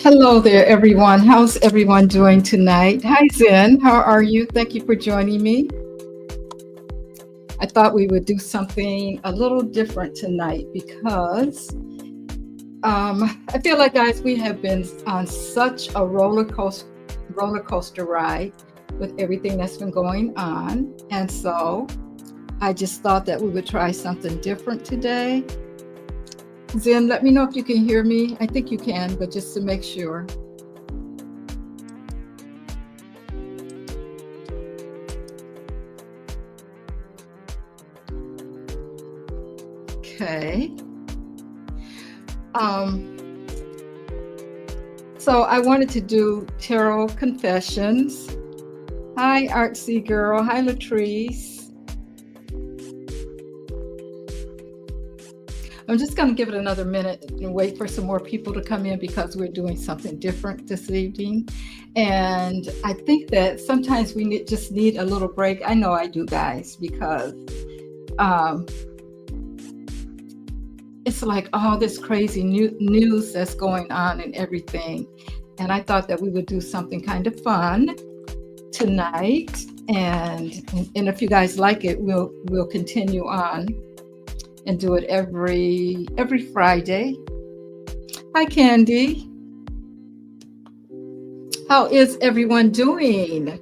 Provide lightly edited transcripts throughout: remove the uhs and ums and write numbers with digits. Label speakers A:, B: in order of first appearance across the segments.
A: Hello there, everyone. How's everyone doing tonight? Hi, Zen. How are you? Thank you for joining me. I thought we would do something a little different tonight because I feel like, guys, we have been on such a roller coaster ride with everything that's been going on, and so I just thought that we would try something different today. Zen, let me know if you can hear me. I think you can, but just to make sure. Okay. So I wanted to do tarot confessions. Hi, Artsy Girl. Hi, Latrice. I'm just going to give it another minute and wait for some more people to come in because we're doing something different this evening. And I think that sometimes we just need a little break. I know I do, guys, because it's like all this crazy news that's going on and everything. And I thought that we would do something kind of fun tonight. And if you guys like it, we'll continue on and do it every Friday. Hi, Candy. How is everyone doing?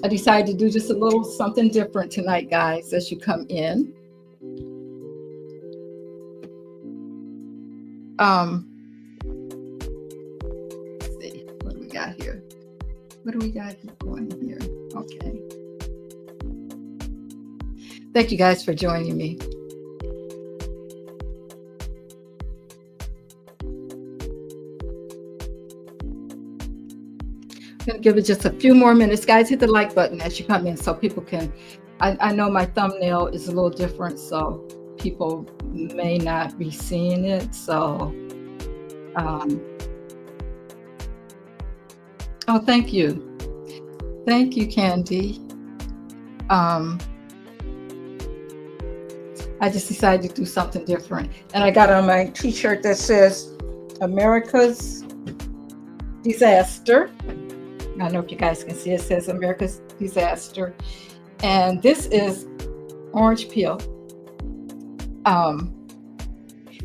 A: I decided to do just a little something different tonight, guys, as you come in. Let's see, what do we got here? What do we got going here? Okay. Thank you guys for joining me. I'm going to give it just a few more minutes. Guys, hit the like button as you come in so people can, I know my thumbnail is a little different, so people may not be seeing it. So, oh, thank you. Thank you, Candy. I just decided to do something different. And I got on my t-shirt that says America's Disaster. I don't know if you guys can see it says America's Disaster. And this is Orange Peel.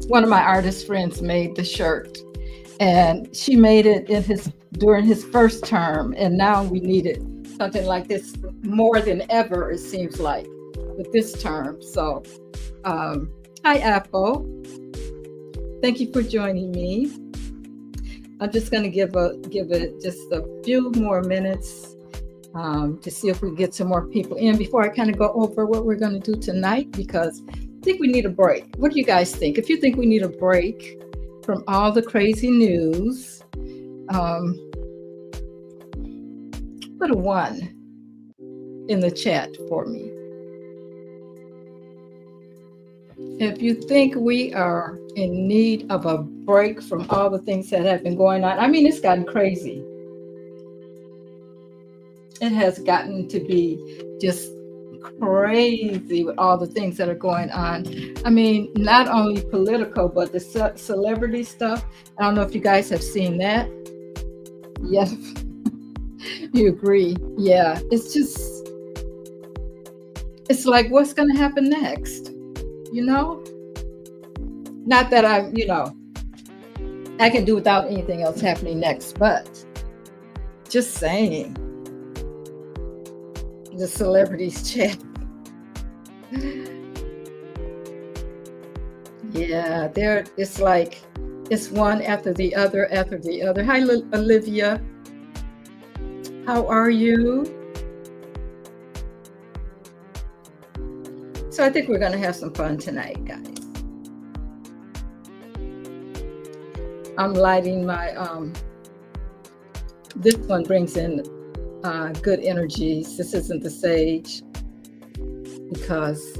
A: One of my artist friends made the shirt, and she made it during his first term, and now we needed something like this more than ever, it seems like, with this term. So hi, Apple. Thank you for joining me. I'm just going to give it just a few more minutes to see if we get some more people in before I kind of go over what we're going to do tonight, because I think we need a break. What do you guys think? If you think we need a break from all the crazy news, put a 1 in the chat for me. If you think we are in need of a break from all the things that have been going on, I mean, it's gotten crazy. It has gotten to be just crazy with all the things that are going on. I mean, not only political, but the celebrity stuff. I don't know if you guys have seen that. Yes, you agree. Yeah, it's like, what's going to happen next? You know, not that I can do without anything else happening next, but just saying, the celebrities chat. Yeah, it's like, it's one after the other after the other. Hi, Olivia. How are you? So I think we're going to have some fun tonight, guys. I'm lighting my, this one brings in good energies. This isn't the sage, because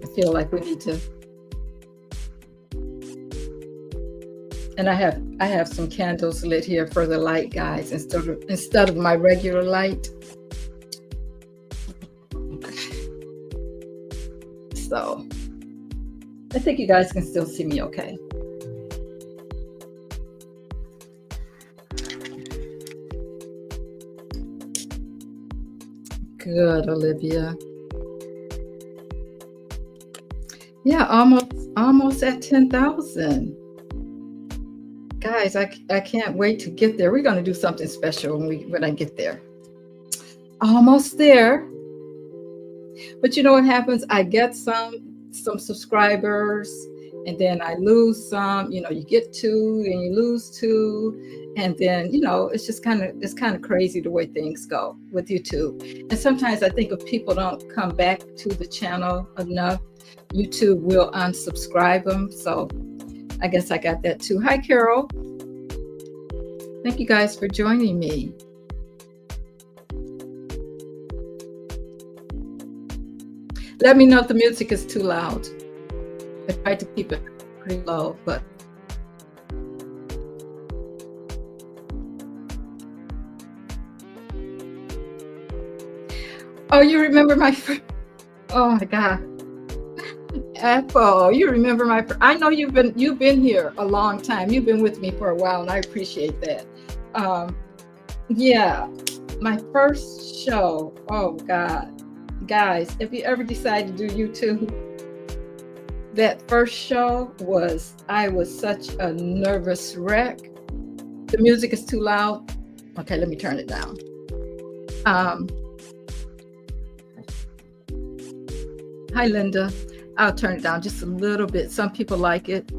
A: I feel like we need to. And I have some candles lit here for the light, guys, instead of my regular light. So I think you guys can still see me okay. Good, Olivia. Yeah, almost at 10,000. Guys, I can't wait to get there. We're going to do something special when I get there. Almost there. But you know what happens? I get some subscribers, and then I lose some. You get 2 and you lose 2, and then it's kind of crazy the way things go with YouTube. And sometimes I think if people don't come back to the channel enough, YouTube will unsubscribe them. So I guess I got that too. Hi, Carol. Thank you guys for joining me. Let me know if the music is too loud. I try to keep it pretty low, but oh, you remember my oh my God. Apple, you remember I know you've been here a long time. You've been with me for a while, and I appreciate that. Yeah, my first show. Oh God, guys, if you ever decide to do YouTube, that first show I was such a nervous wreck. The music is too loud. Okay, let me turn it down. Hi, Linda. I'll turn it down just a little bit. Some people like it.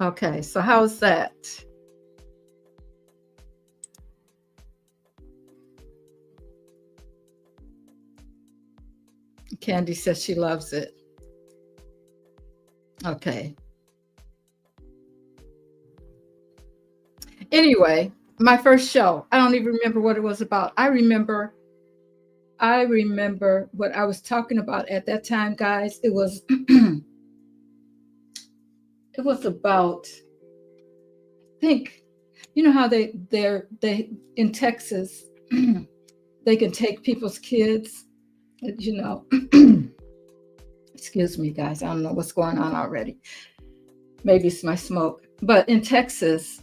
A: Okay, so how's that? Candy says she loves it. Okay. Anyway, my first show, I don't even remember what it was about. I remember what I was talking about at that time, guys. It was it was about, I think, you know how they in Texas they can take people's kids, excuse me, guys, I don't know what's going on already. Maybe it's my smoke. But in Texas,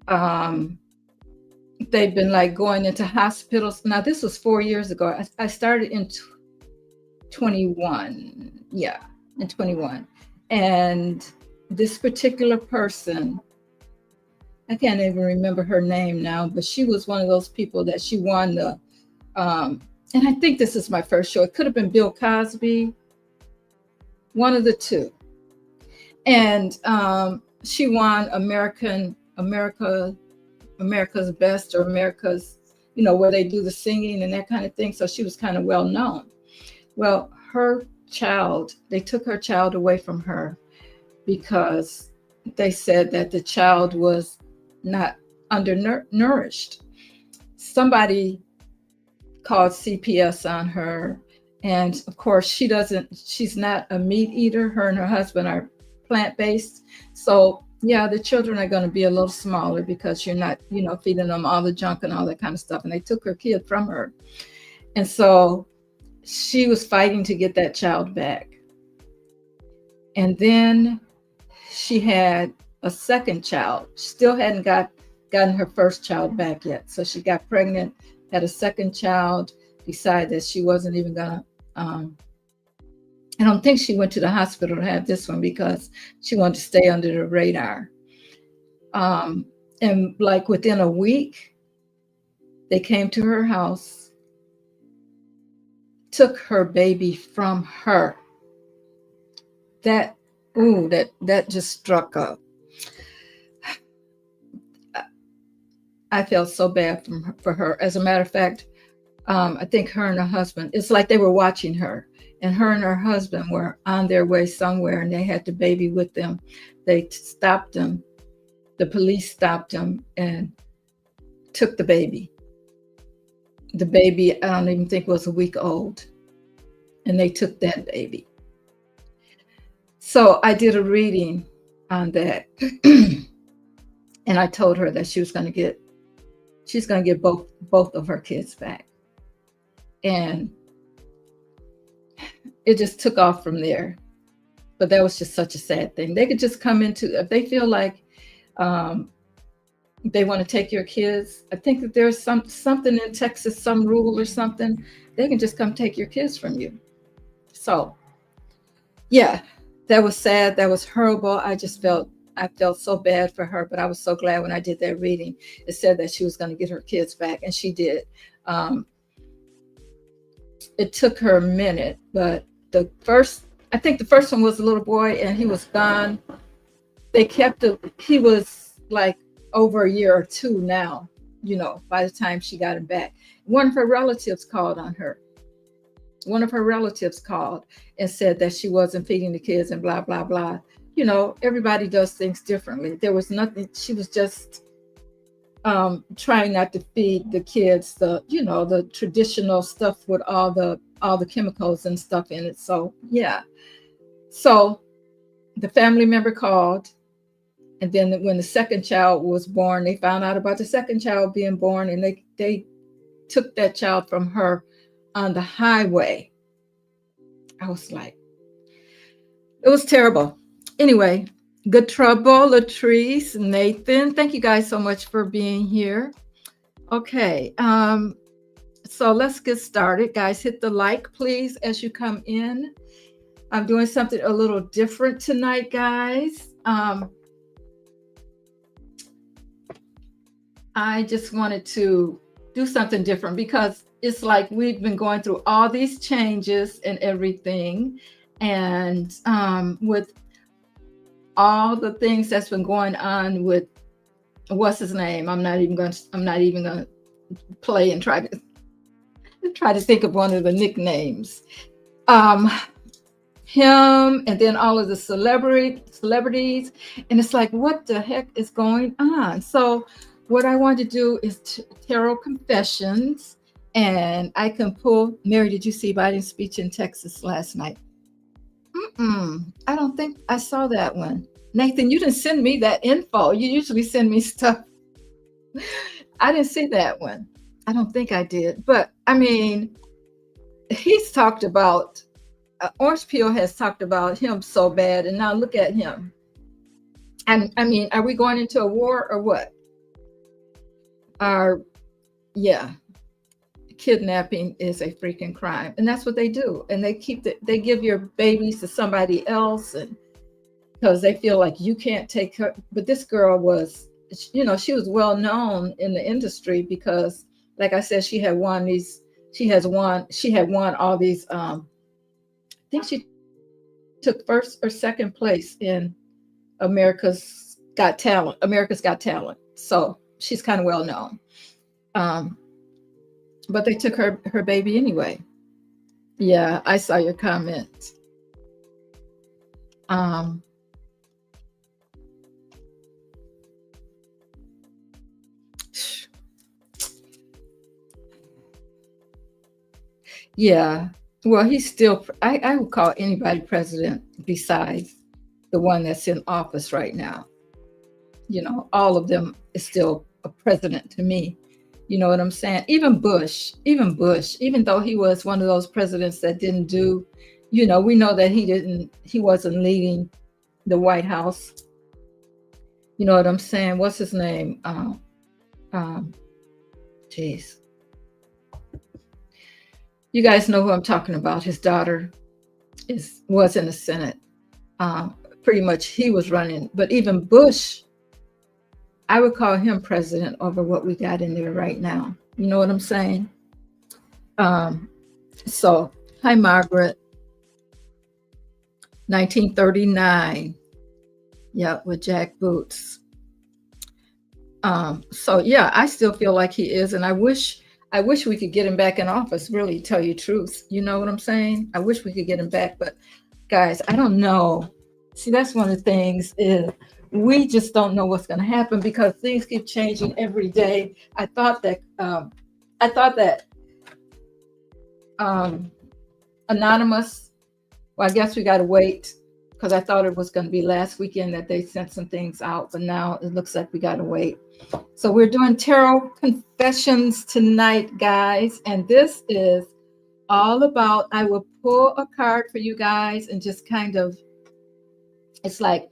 A: they've been like going into hospitals. Now, this was 4 years ago. I started in 21. Yeah, in 21. And this particular person, I can't even remember her name now, but she was one of those people that she won the, and I think this is my first show. It could have been Bill Cosby, one of the two. And she won America's Best, or America's, where they do the singing and that kind of thing. So she was kind of well known. Well, they took her child away from her because they said that the child was not undernourished. Somebody called CPS on her. And of course, she's not a meat eater. Her and her husband are plant-based. So yeah, the children are going to be a little smaller because you're not, feeding them all the junk and all that kind of stuff. And they took her kid from her. And so she was fighting to get that child back. And then she had a second child. Still hadn't gotten her first child back yet. So she got pregnant, had a second child, decided that she wasn't even gonna, I don't think she went to the hospital to have this one because she wanted to stay under the radar. And like within a week, they came to her house, took her baby from her. That just struck up. I felt so bad for her. As a matter of fact, I think her and her husband, it's like they were watching her, and her and her husband were on their way somewhere, and they had the baby with them. They stopped them. The police stopped them and took the baby. The baby, I don't even think was a week old, and they took that baby. So I did a reading on that. And I told her that she's going to get both of her kids back. And it just took off from there. But that was just such a sad thing. They could just come into, if they feel like they want to take your kids. I think that there's something in Texas, some rule or something. They can just come take your kids from you. So, yeah, that was sad. That was horrible. I felt so bad for her, but I was so glad when I did that reading. It said that she was going to get her kids back, and she did. It took her a minute, but I think the first one was a little boy, and he was gone. They kept it. He was like over a year or two now, by the time she got him back. One of her relatives called on her. One of her relatives called and said that she wasn't feeding the kids and blah, blah, blah. Everybody does things differently. There was nothing. She was just trying not to feed the kids the traditional stuff with all the chemicals and stuff in it. So, yeah. So the family member called. And then when the second child was born, they found out about the second child being born, and they took that child from her on the highway. I was like, it was terrible. Anyway, good trouble, Latrice, Nathan. Thank you guys so much for being here. Okay, so let's get started. Guys, hit the like, please, as you come in. I'm doing something a little different tonight, guys. I just wanted to do something different because it's like we've been going through all these changes and everything. And with all the things that's been going on with what's his name? I'm not even going to play and try to think of one of the nicknames. Him, and then all of the celebrities. And it's like, what the heck is going on? So what I want to do is tarot confessions, and I can pull. Mary, did you see Biden's speech in Texas last night? I don't think I saw that one. Nathan, you didn't send me that info. You usually send me stuff. I didn't see that one. I don't think I did. But I mean, he's talked about, Orange Peel has talked about him so bad, and now look at him. And I mean, are we going into a war or what? Kidnapping is a freaking crime, and that's what they do. And they give your babies to somebody else, and because they feel like you can't take her. But this girl was, she was well known in the industry because, like I said, she had won all these. I think she took first or second place in America's Got Talent. So she's kind of well known. But they took her baby anyway. Yeah, I saw your comment. Yeah. Well, he's still, I would call anybody president besides the one that's in office right now. All of them is still a president to me. You know what I'm saying? Even Bush, even though he was one of those presidents that didn't do, we know that he wasn't leading the White House. You know what I'm saying? What's his name? Jeez. You guys know who I'm talking about. His daughter was in the Senate. Pretty much he was running, but even Bush, I would call him president over what we got in there right now. You know what I'm saying? So, hi, Margaret. 1939. Yeah, with Jack Boots. So yeah, I still feel like he is, and I wish we could get him back in office. Really, tell you the truth. You know what I'm saying? I wish we could get him back, but guys, I don't know. See, that's one of the things is we just don't know what's going to happen because things keep changing every day. I thought that anonymous. Well, I guess we got to wait because I thought it was going to be last weekend that they sent some things out, but now it looks like we got to wait. So we're doing tarot confessions tonight, guys, and this is all about, I will pull a card for you guys and just kind of, it's like,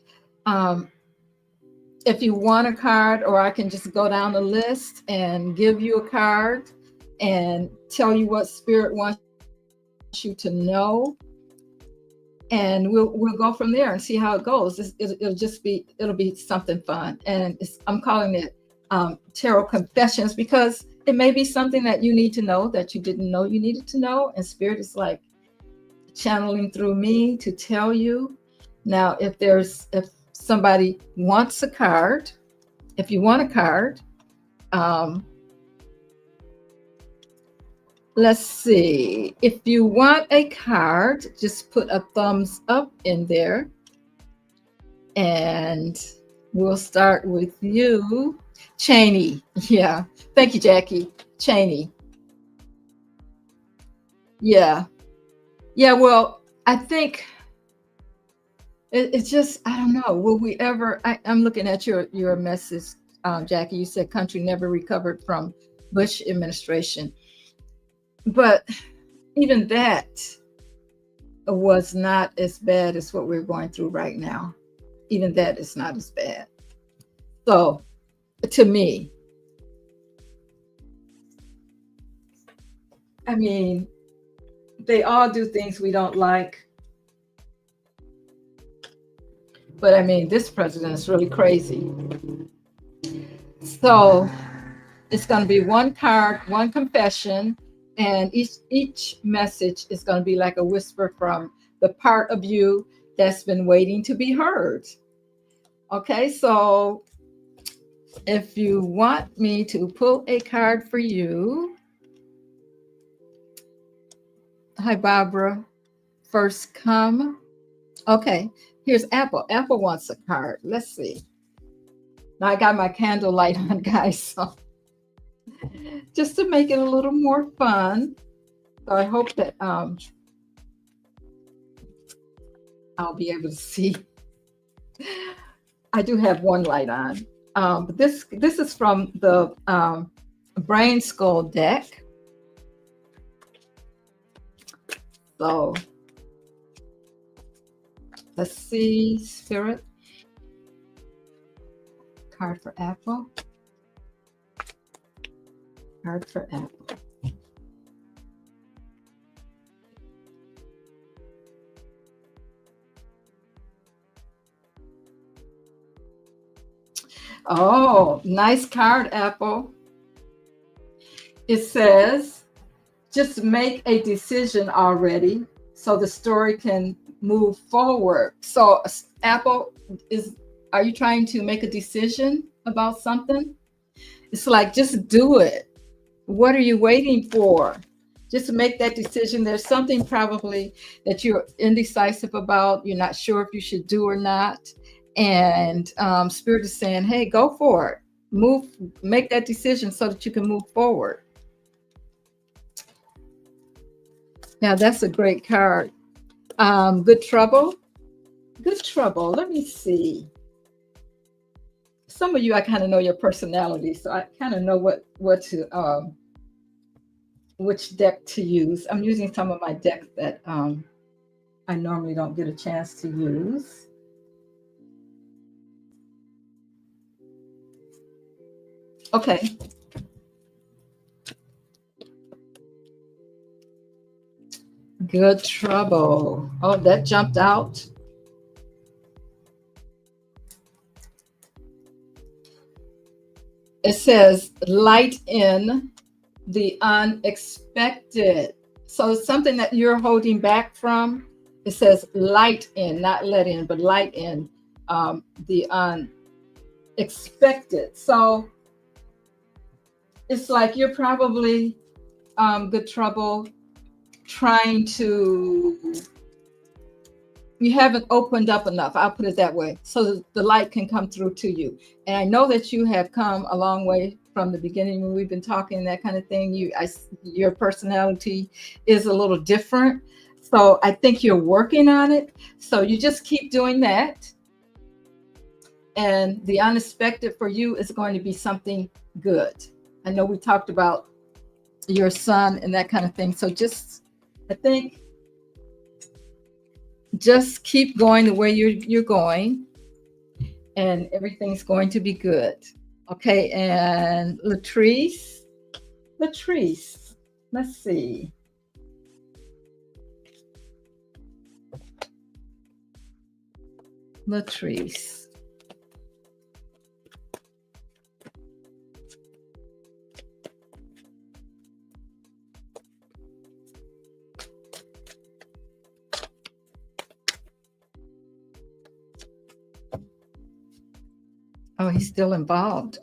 A: if you want a card, or I can just go down the list and give you a card and tell you what spirit wants you to know, and we'll go from there and see how it goes. It'll be something fun, and I'm calling it tarot confessions because it may be something that you need to know that you didn't know you needed to know, and spirit is like channeling through me to tell you. Now, if somebody wants a card, if you want a card, let's see. If you want a card, just put a thumbs up in there. And we'll start with you, Cheney. Yeah. Thank you, Jackie. Cheney. Yeah. Yeah, well, I think it's just, I don't know. Will we ever, I'm looking at your message, Jackie. You said country never recovered from Bush administration. But even that was not as bad as what we're going through right now. Even that is not as bad. So, to me, I mean, they all do things we don't like. But I mean, this president is really crazy. So, it's going to be one card, one confession. And each message is going to be like a whisper from the part of you that's been waiting to be heard. Okay, so if you want me to pull a card for you. Hi, Barbara. First come. Okay, here's Apple. Apple wants a card. Let's see. Now I got my candle light on, guys. So just to make it a little more fun. So I hope that I'll be able to see. I do have one light on. But this is from the Brain Skull deck. So let's see, Spirit. Card for Apple. Card for Apple. Oh, nice card, Apple. It says, just make a decision already so the story can move forward. So, Apple, are you trying to make a decision about something? It's like, just do it. What are you waiting for? Just make that decision. There's something probably that you're indecisive about. You're not sure if you should do or not. And Spirit is saying, hey, go for it. Make that decision so that you can move forward. Now, that's a great card. Good trouble. Good trouble. Let me see. Some of you, I kind of know your personality, so I kind of know what to which deck to use. I'm using some of my decks that I normally don't get a chance to use. Okay. Good trouble. Oh, that jumped out. It says light in the unexpected. So something that you're holding back from, it says light in, not let in, but light in the unexpected. So it's like you're probably good trouble trying to, you haven't opened up enough. I'll put it that way, so that the light can come through to you. And I know that you have come a long way from the beginning when we've been talking, that kind of thing. Your personality is a little different. So I think you're working on it. So you just keep doing that. And the unexpected for you is going to be something good. I know we talked about your son and that kind of thing. So I think just keep going the way you're going, and everything's going to be good. Okay, and Latrice, let's see. Latrice. Oh, he's still involved.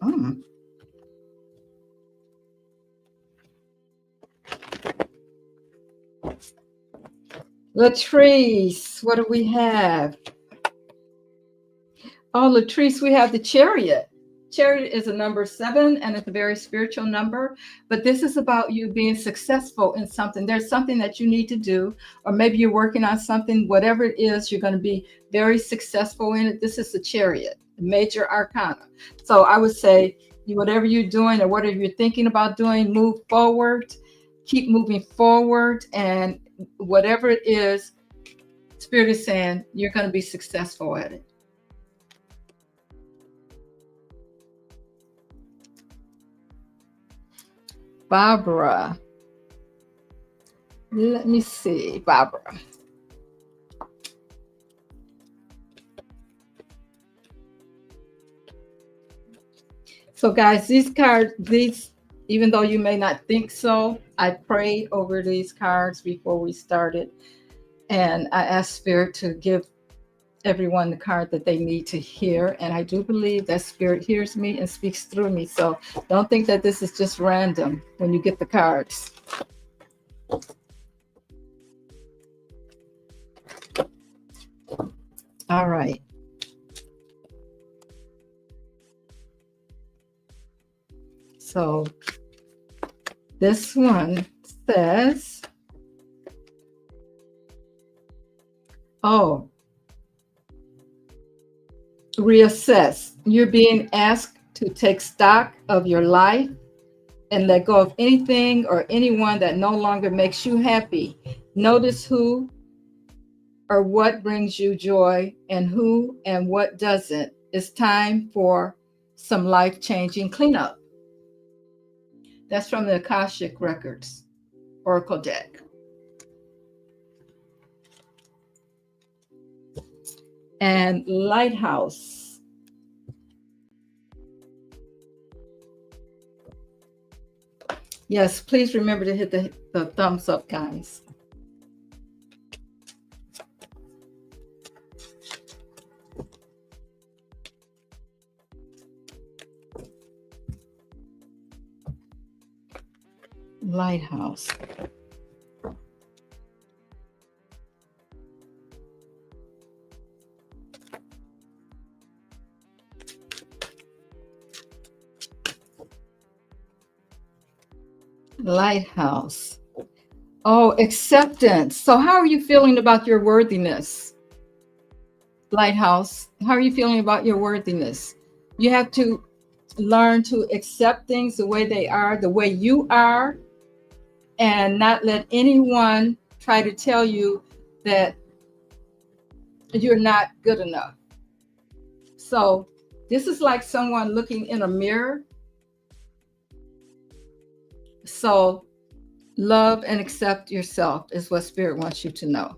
A: Latrice, what do we have? Oh, Latrice, we have the Chariot. Chariot is a number 7, and it's a very spiritual number. But this is about you being successful in something. There's something that you need to do, or maybe you're working on something. Whatever it is, you're going to be very successful in it. This is the Chariot, major arcana. So I would say, whatever you're doing or whatever you're thinking about doing, move forward. Keep moving forward, and whatever it is, Spirit is saying you're going to be successful at it. Barbara. Let me see, Barbara. So guys, these cards, even though you may not think so, I prayed over these cards before we started. And I asked Spirit to give everyone the card that they need to hear. And I do believe that Spirit hears me and speaks through me. So don't think that this is just random when you get the cards. All right. So this one says, reassess. You're being asked to take stock of your life and let go of anything or anyone that no longer makes you happy. Notice who or what brings you joy and who and what doesn't. It's time for some life-changing cleanup. That's from the Akashic Records Oracle deck. And Lighthouse. Yes, please remember to hit the thumbs up, guys. Lighthouse. Lighthouse. Oh, acceptance. So how are you feeling about your worthiness? Lighthouse, how are you feeling about your worthiness? You have to learn to accept things the way they are, the way you are, and not let anyone try to tell you that you're not good enough. So this is like someone looking in a mirror. So love and accept yourself is what Spirit wants you to know.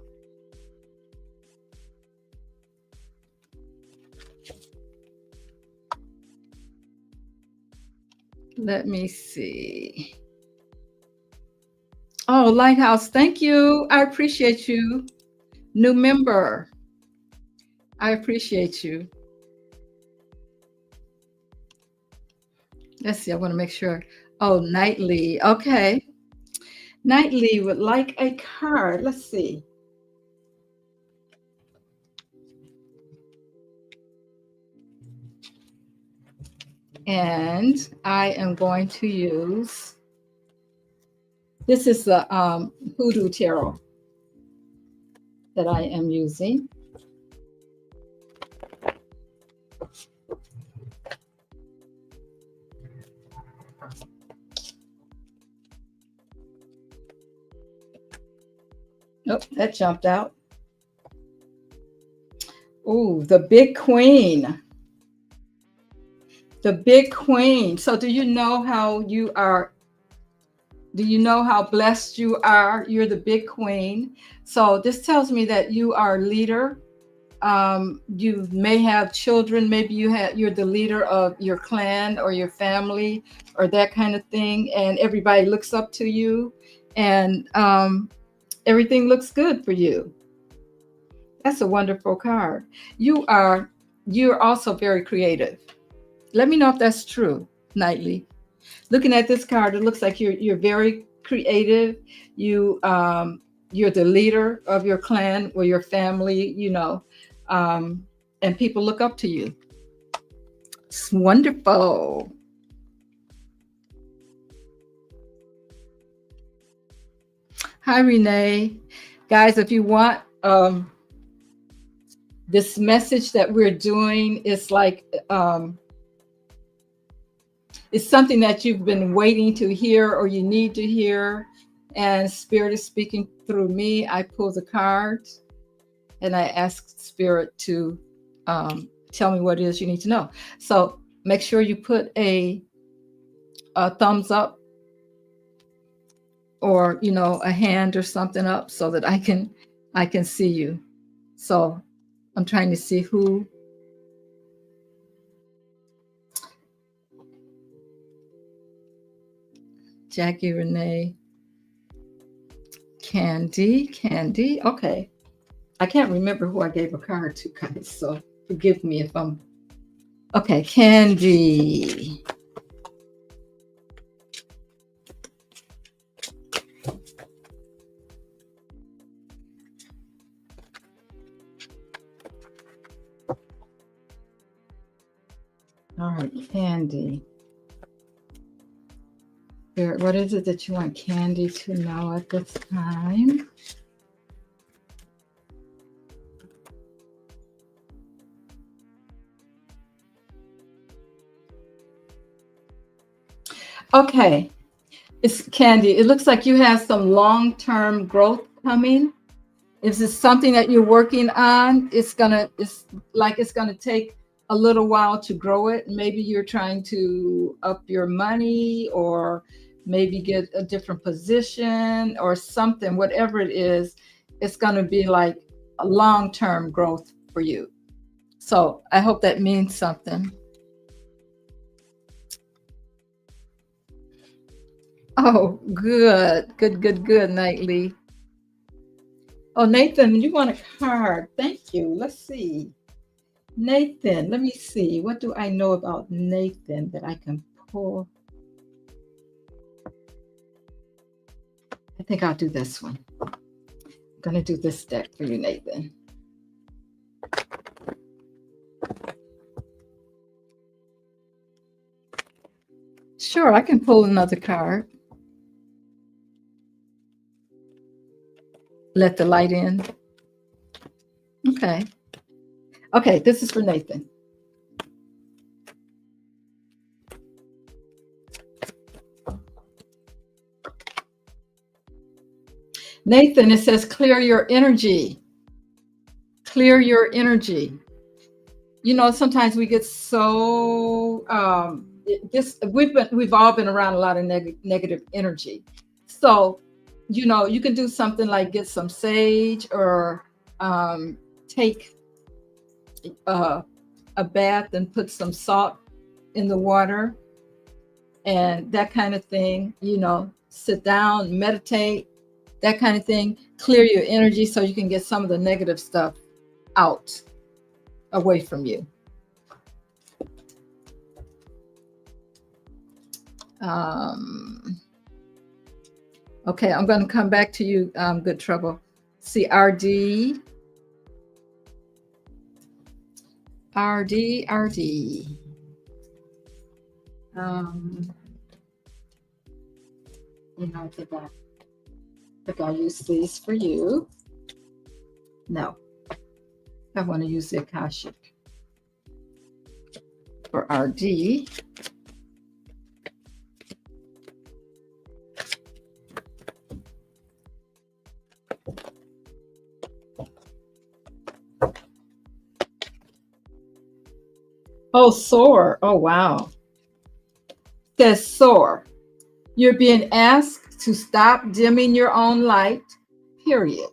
A: Let me see. Oh, Lighthouse, thank you. I appreciate you. New member. I appreciate you. Let's see, I want to make sure. Oh, Nightly. Okay. Nightly would like a card. Let's see. And I am going to use, this is the Hoodoo Tarot. that I am using. Nope, that jumped out. Ooh, the big queen. The big queen. So do you know how you are? Do you know how blessed you are? You're the big queen. So this tells me that you are a leader. You may have children. Maybe you're the leader of your clan or your family or that kind of thing. And everybody looks up to you, and everything looks good for you. That's a wonderful card. You're also very creative. Let me know if that's true, Knightley. Looking at this card, it looks like you're very creative. You're the leader of your clan or your family, and people look up to you. It's wonderful. Hi, Renee. Guys, if you want this message that we're doing, is like it's something that you've been waiting to hear or you need to hear, and Spirit is speaking through me. I pull the cards and I ask Spirit to tell me what it is you need to know. So make sure you put a thumbs up or a hand or something up so that I can see you. So I'm trying to see who. Jackie, Renee, Candy. Okay. I can't remember who I gave a card to, guys, so forgive me if I'm... Okay, Candy. All right, Candy. What is it that you want Candy to know at this time? Okay, it's Candy. It looks like you have some long-term growth coming. If it's something that you're working on, it's gonna take a little while to grow it. Maybe you're trying to up your money, or maybe get a different position or something. Whatever it is, it's gonna be like a long-term growth for you. So I hope that means something. Oh, good, Knightley. Oh, Nathan, you want a card? Thank you. Let's see. Nathan, let me see. What do I know about Nathan that I can pull? I think I'll do this one. I'm going to do this deck for you, Nathan. Sure, I can pull another card. Let the light in. Okay. Okay, this is for Nathan. Nathan, it says clear your energy. Clear your energy. Sometimes we get so we've all been around a lot of negative energy. So, you can do something like get some sage, or take a bath and put some salt in the water and that kind of thing. Sit down, meditate, that kind of thing. Clear your energy so you can get some of the negative stuff out, away from you. Okay, I'm going to come back to you, Good Trouble. See, RD. I think I'll use these for you. No, I want to use the Akashic for RD. Oh, soar. Oh, wow. Says soar. You're being asked to stop dimming your own light, period.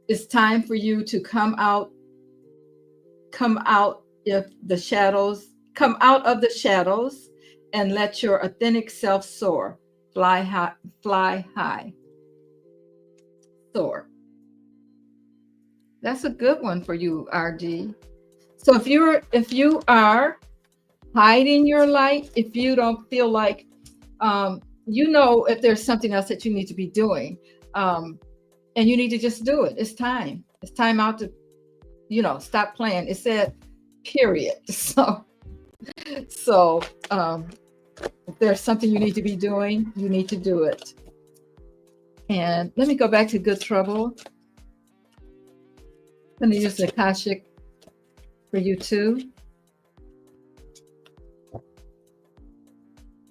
A: It's time for you to come out if the shadows, come out of the shadows and let your authentic self soar. Fly high, soar. That's a good one for you, RD. So if you are hiding your light, if you don't feel like if there's something else that you need to be doing, and you need to just do it. It's time. It's time out to, stop playing. It said, period. So if there's something you need to be doing, you need to do it. And let me go back to good trouble. I'm going to use the Akashic for you too.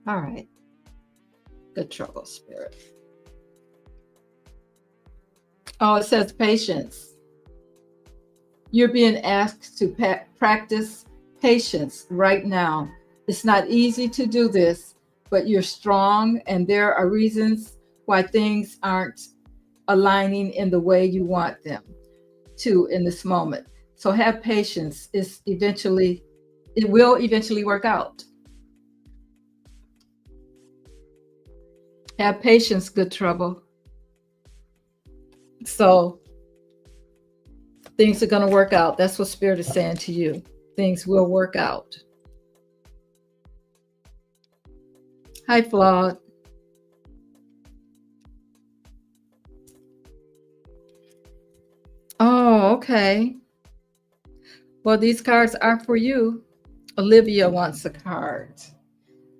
A: All right. Good trouble, spirit. Oh, it says patience. You're being asked to practice patience right now. It's not easy to do this, but you're strong, and there are reasons why things aren't aligning in the way you want them to in this moment. So have patience. It will eventually work out. Have patience, good trouble. So things are going to work out. That's what Spirit is saying to you. Things will work out. Hi, Flawed. Oh, okay. Well, these cards are for you. Olivia wants a card.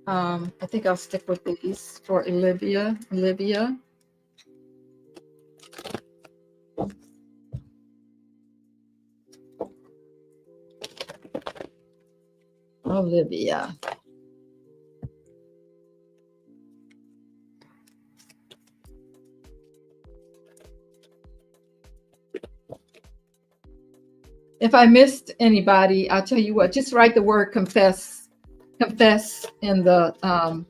A: I think I'll stick with these for Olivia. Olivia. If I missed anybody, I'll tell you what, just write the word confess in the,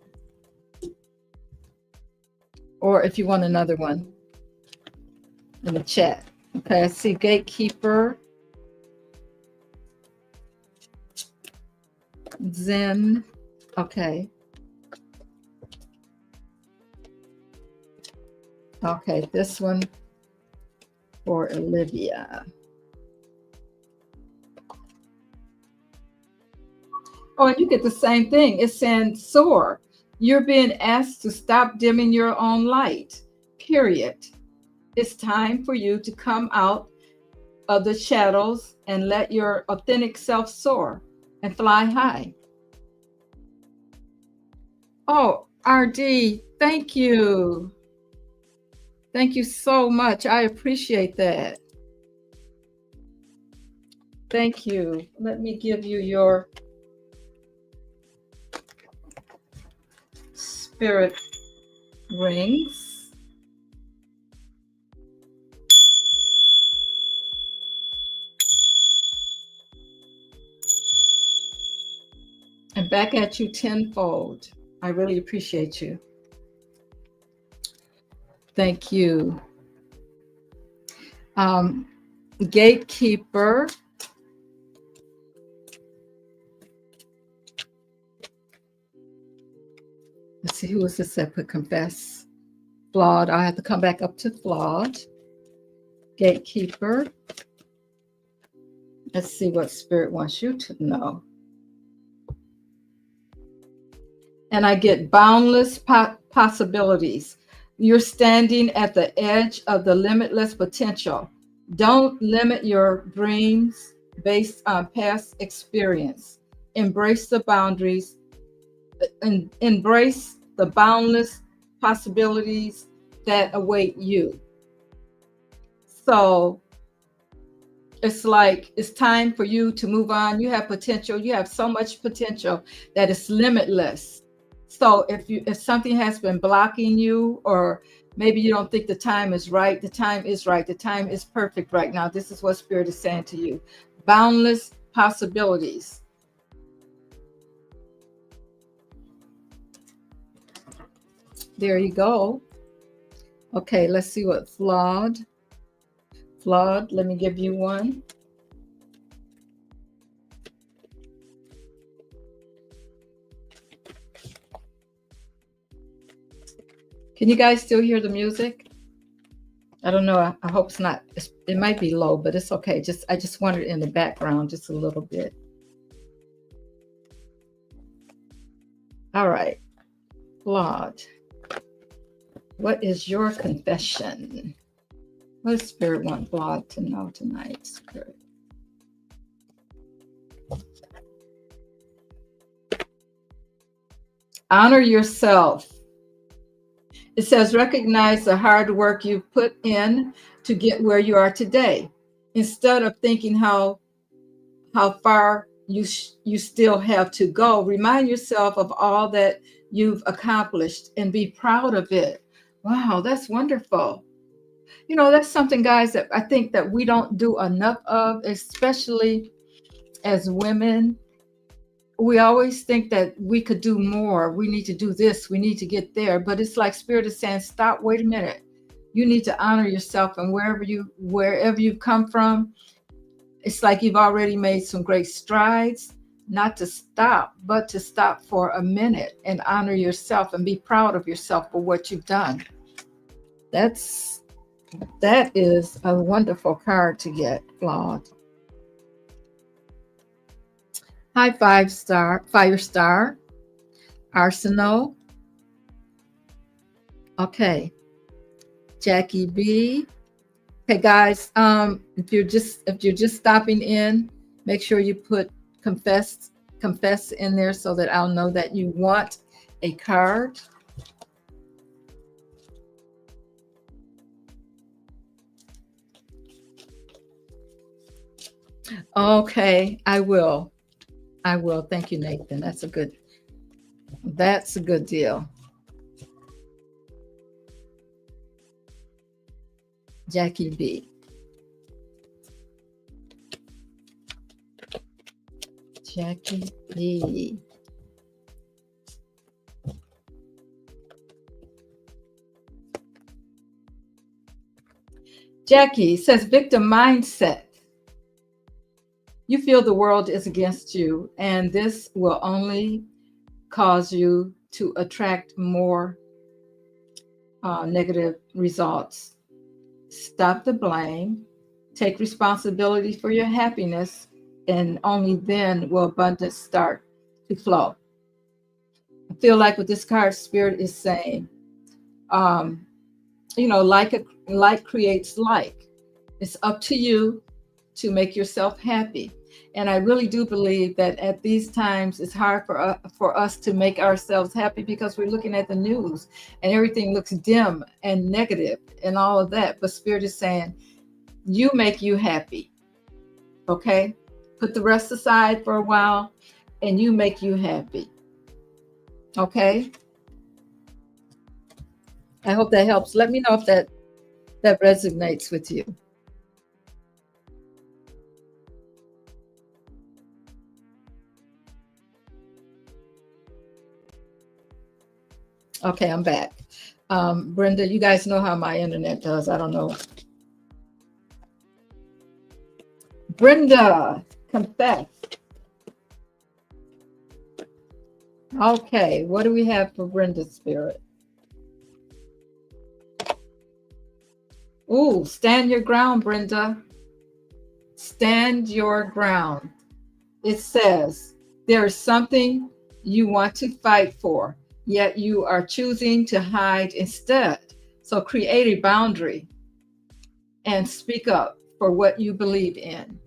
A: or if you want another one, in the chat. Okay, I see Gatekeeper, Zen, okay. Okay, this one for Olivia. Oh, and you get the same thing. It's saying soar. You're being asked to stop dimming your own light, period. It's time for you to come out of the shadows and let your authentic self soar and fly high. Oh, RD, thank you. Thank you so much. I appreciate that. Thank you. Let me give you your spirit rings. And back at you tenfold. I really appreciate you. Thank you. Gatekeeper. Let's see, who is this that put confess? Flawed. I have to come back up to flawed. Gatekeeper. Let's see what Spirit wants you to know. And I get boundless possibilities. You're standing at the edge of the limitless potential. Don't limit your dreams based on past experience. Embrace the boundaries and embrace the boundless possibilities that await you. So it's like it's time for you to move on. You have potential. You have so much potential that is limitless. So if something has been blocking you, or maybe you don't think the time is right, the time is right. The time is perfect right now. This is what Spirit is saying to you. Boundless possibilities. There you go. Okay, let's see what flawed. Flawed, let me give you one. Can you guys still hear the music? I don't know. I hope it's not. It might be low, but it's okay. I just want it in the background just a little bit. All right. Flawed. What is your confession? What does Spirit want Flawed to know tonight, Spirit? Honor yourself. It says, recognize the hard work you've put in to get where you are today. Instead of thinking how far you still have to go, remind yourself of all that you've accomplished and be proud of it. Wow, that's wonderful. You know, that's something, guys, that I think that we don't do enough of, especially as women. We always think that we could do more. We need to do this. We need to get there. But it's like Spirit is saying, stop, wait a minute. You need to honor yourself, and wherever you've come from, it's like you've already made some great strides. Not to stop, but to stop for a minute and honor yourself and be proud of yourself for what you've done. That is a wonderful card to get, Flawed. Hi, Firestar, Arsenal. Okay, Jackie B. Okay, guys. If you're just stopping in, make sure you put confess in there so that I'll know that you want a card. Okay, I will. Thank you, Nathan. That's a good deal. Jackie B. Jackie B. Jackie says victim mindset. You feel the world is against you, and this will only cause you to attract more negative results. Stop the blame. Take responsibility for your happiness, and only then will abundance start to flow. I feel like what this card Spirit is saying, like creates like. It's up to you to make yourself happy. And I really do believe that at these times it's hard for us to make ourselves happy because we're looking at the news and everything looks dim and negative and all of that. But Spirit is saying, you make you happy. Okay? Put the rest aside for a while and you make you happy. Okay? I hope that helps. Let me know if that resonates with you. Okay, I'm back. Brenda, you guys know how my internet does. I don't know. Brenda, confess. Okay, what do we have for Brenda, Spirit? Ooh, stand your ground, Brenda. Stand your ground. It says, there is something you want to fight for, yet you are choosing to hide instead. So create a boundary and speak up for what you believe in.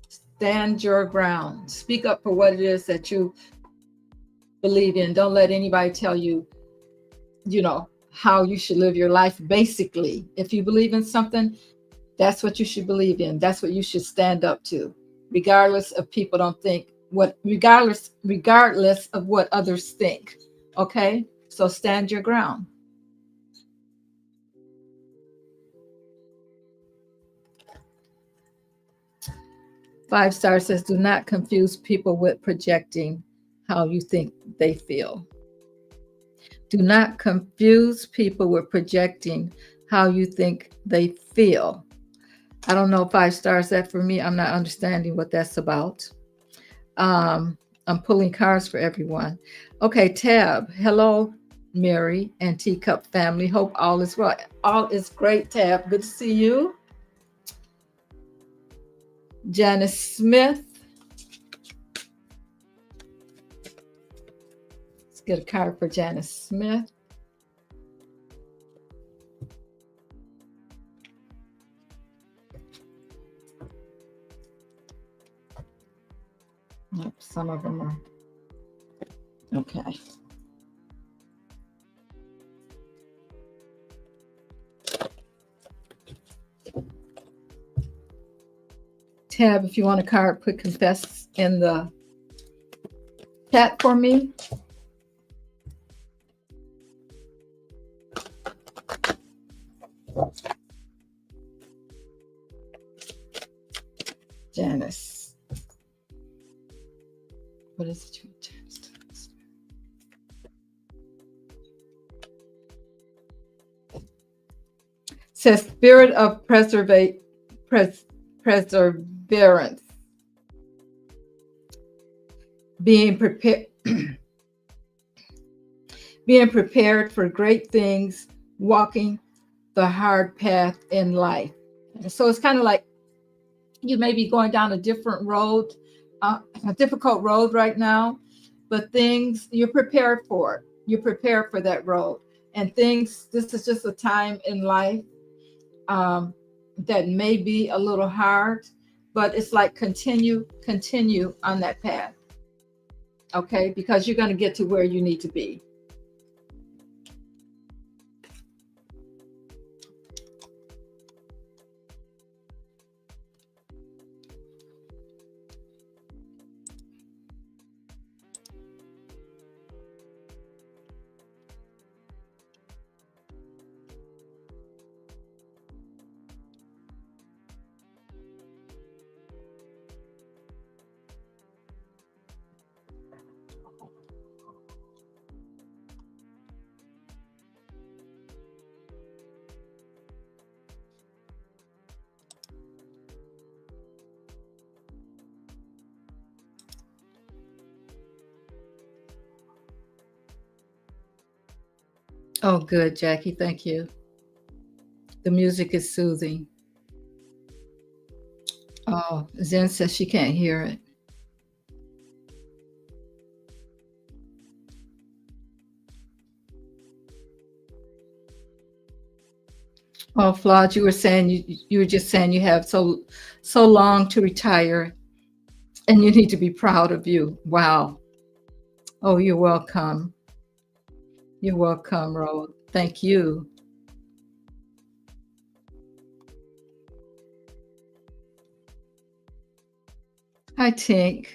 A: Stand your ground. Speak up for what it is that you believe in. Don't let anybody tell you, how you should live your life. Basically, if you believe in something, that's what you should believe in. That's what you should stand up to, regardless of people don't think what, regardless of what others think. Okay, so stand your ground. 5-star says, do not confuse people with projecting how you think they feel. Do not confuse people with projecting how you think they feel. I don't know, 5-stars, that for me, I'm not understanding what that's about. I'm pulling cards for everyone. Okay, Tab. Hello, Mary and Teacup family. Hope all is well. All is great, Tab. Good to see you. Janice Smith. Let's get a card for Janice Smith. Yep, some of them are okay. Tab, if you want a card, put confess in the chat for me. Janice. What is it you want, Janice? Says spirit of perseverance. Being prepared being prepared for great things, walking the hard path in life. So it's kind of like you may be going down a different road, a difficult road right now, but things you're prepared for. You're prepared for that road. And things, this is just a time in life that may be a little hard, but it's like continue on that path. Okay, because you're going to get to where you need to be. Oh, good, Jackie. Thank you. The music is soothing. Oh, Zen says she can't hear it. Oh, Flawed, you were saying you were just saying you have so long to retire, and you need to be proud of you. Wow. Oh, you're welcome. You're welcome, Ro. Thank you. Hi, Tink.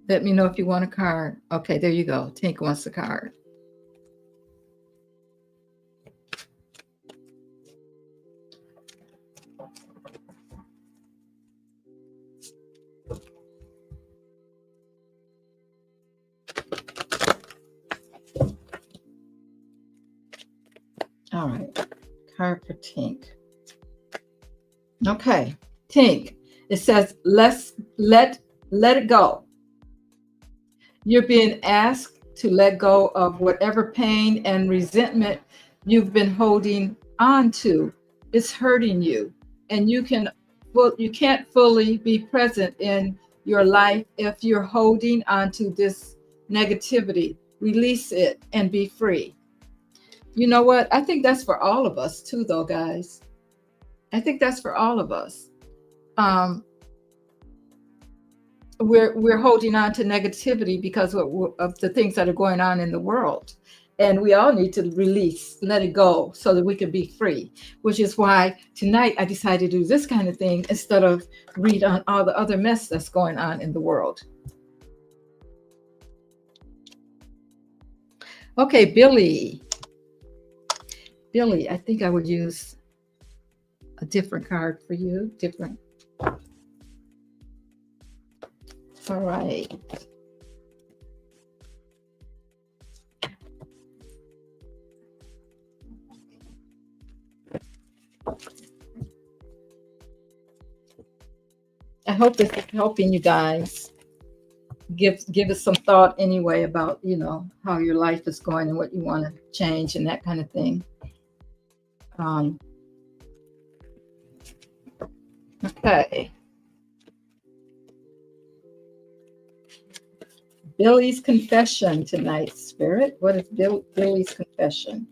A: Let me know if you want a card. Okay, there you go. Tink wants a card. All right, card for Tink. Okay, Tink. It says, let it go. You're being asked to let go of whatever pain and resentment you've been holding on to. It's hurting you, and you can't fully be present in your life if you're holding on to this negativity. Release it and be free. You know what? I think that's for all of us too, though, guys. I think that's for all of us. We're holding on to negativity because of the things that are going on in the world, And we all need to release, let it go so that we can be free, which is why tonight I decided to do this kind of thing instead of read on all the other mess that's going on in the world. Okay, Billy. Billy, I think I would use a different card for you. Different. All right. I hope this is helping you guys. Give us some thought anyway about, you know, how your life is going and what you want to change and that kind of thing. Okay. Billy's confession tonight, Spirit. What is Billy's confession?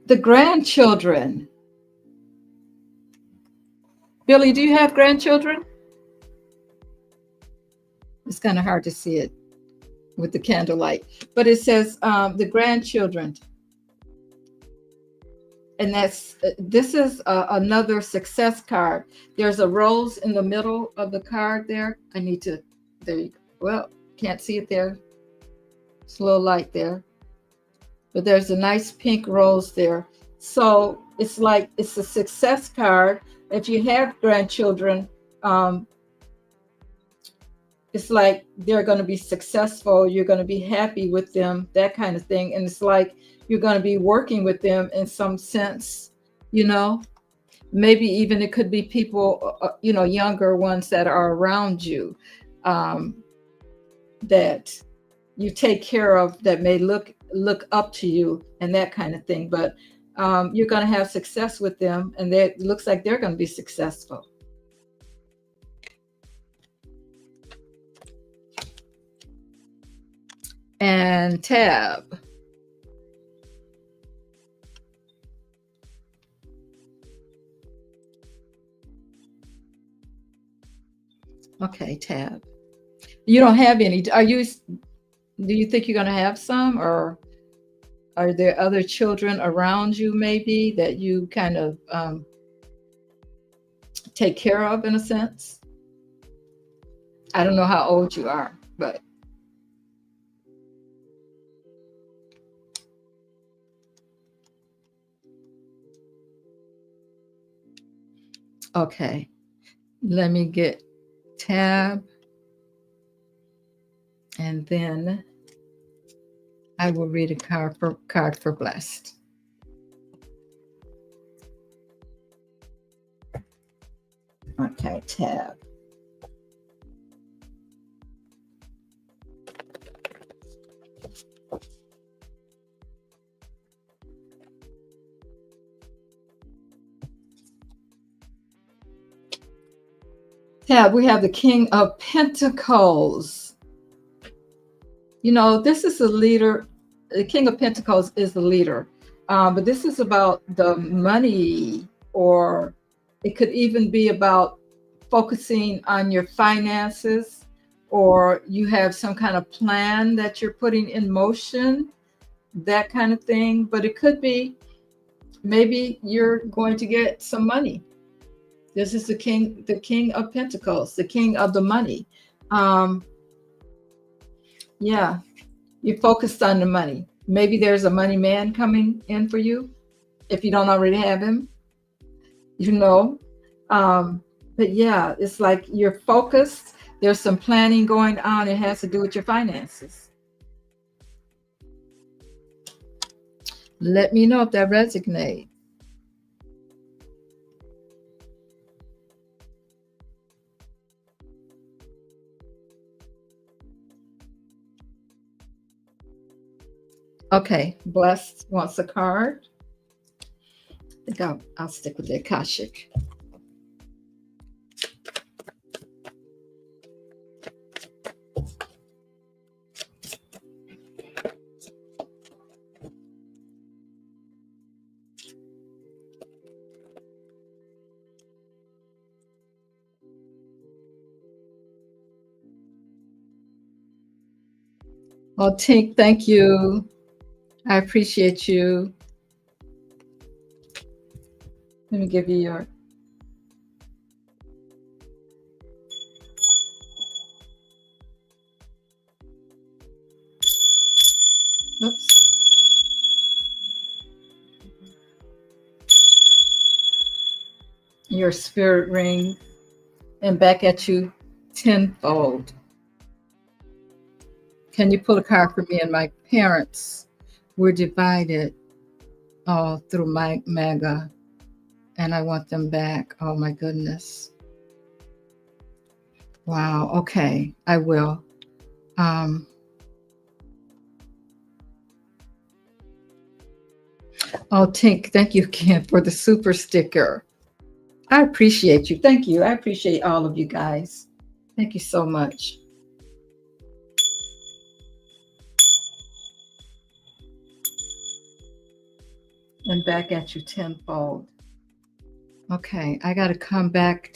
A: The grandchildren. Billy, do you have grandchildren? It's kind of hard to see it with the candlelight, but it says the grandchildren. And this is another success card. There's a rose in the middle of the card there. I need to, there you go. Well, can't see it there. It's a little light there. But there's a nice pink rose there. So it's like, it's a success card. If you have grandchildren, it's like they're going to be successful. You're going to be happy with them, that kind of thing. And it's like you're going to be working with them in some sense, you know, maybe even it could be people, you know, younger ones that are around you that you take care of, that may look up to you and that kind of thing. But you're going to have success with them, and it looks like they're going to be successful. And Tab. Okay, Tab. You don't have any. Do you think you're going to have some, or are there other children around you maybe that you kind of take care of in a sense? I don't know how old you are, but okay. Let me get Tab, and then I will read a card for blessed. Okay, Tab. Tab, we have the King of Pentacles. You know, this is a leader. The King of Pentacles is the leader. But this is about the money, or it could even be about focusing on your finances, or you have some kind of plan that you're putting in motion, that kind of thing. But it could be maybe you're going to get some money. This is the King of Pentacles, the king of the money. Yeah, you're focused on the money. Maybe there's a money man coming in for you if you don't already have him, you know. But yeah, it's like you're focused. There's some planning going on. It has to do with your finances. Let me know if that resonates. Okay, Blessed wants a card. I think I'll stick with the Akashic. Oh, Tink, thank you. I appreciate you. Let me give you your. Oops. Your spirit ring, and back at you tenfold. Can you pull a card for me and my parents? We're divided through my MAGA, and I want them back. Oh my goodness. Wow. Okay, I will. Um, oh, Tink, thank you again for the super sticker. I appreciate you. Thank you. I appreciate all of you guys. Thank you so much. And back at you tenfold. Okay, I got to come back.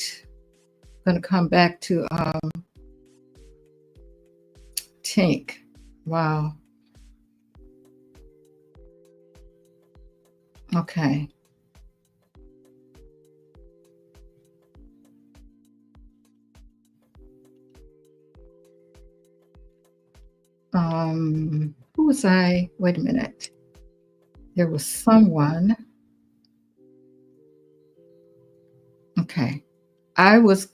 A: Going to come back to Tink. Wow. Okay. Who was I? Wait a minute. There was someone. Okay. I was,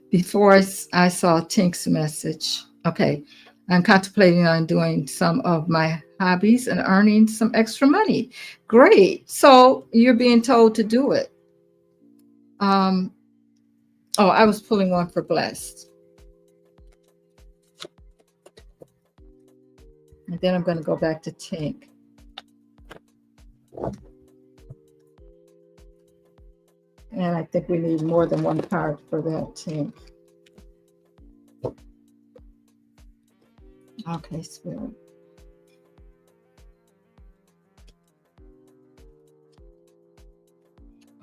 A: before I saw Tink's message. Okay. I'm contemplating on doing some of my hobbies and earning some extra money. Great. So you're being told to do it. Um, oh, I was pulling one for blessed. And then I'm going to go back to Tink. And I think we need more than one card for that, Tink. Okay, Spirit.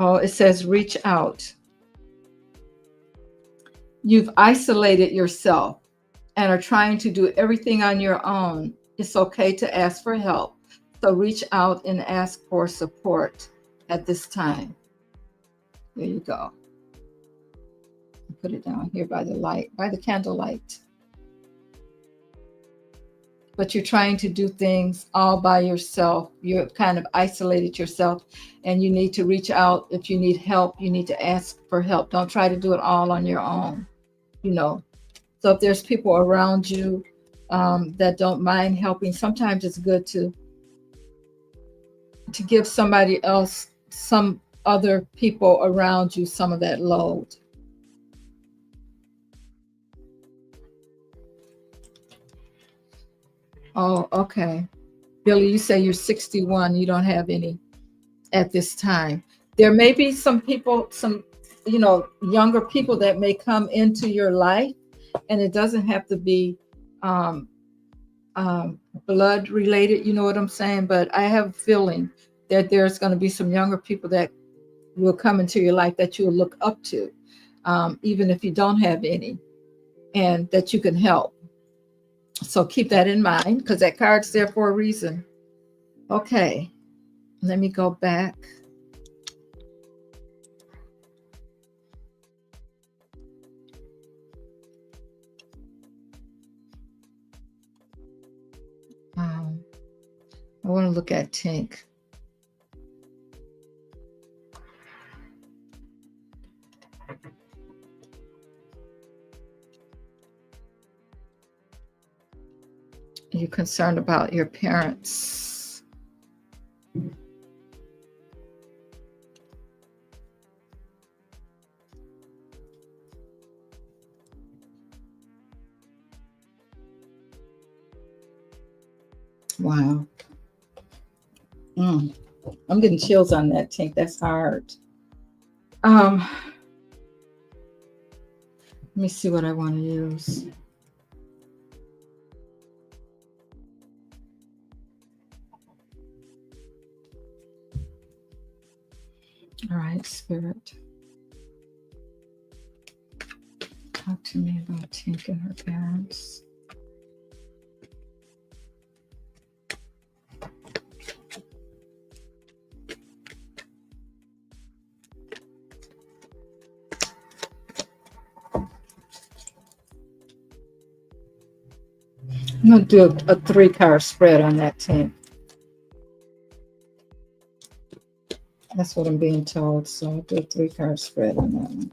A: Oh, it says reach out. You've isolated yourself and are trying to do everything on your own. It's okay to ask for help. So reach out and ask for support at this time. There you go. Put it down here by the light, by the candlelight. But you're trying to do things all by yourself. You're kind of isolated yourself, and you need to reach out. If you need help, you need to ask for help. Don't try to do it all on your own, you know. So if there's people around you that don't mind helping, sometimes it's good to give somebody else, some other people around you, some of that load. Oh, okay. Billy, you say you're 61, you don't have any at this time. There may be some people, some, younger people that may come into your life, and it doesn't have to be um, blood related, you know what I'm saying? But I have a feeling that there's going to be some younger people that will come into your life that you'll look up to, even if you don't have any, and that you can help. So keep that in mind because that card's there for a reason. Okay, let me go back. I want to look at Tink. You're concerned about your parents. Wow. I'm getting chills on that, Tink. That's hard. Let me see what I want to use. All right, Spirit. Talk to me about Tink and her parents. I'm going to do a 3-card spread on that 10. That's what I'm being told. So I'll do a 3-card spread on that one.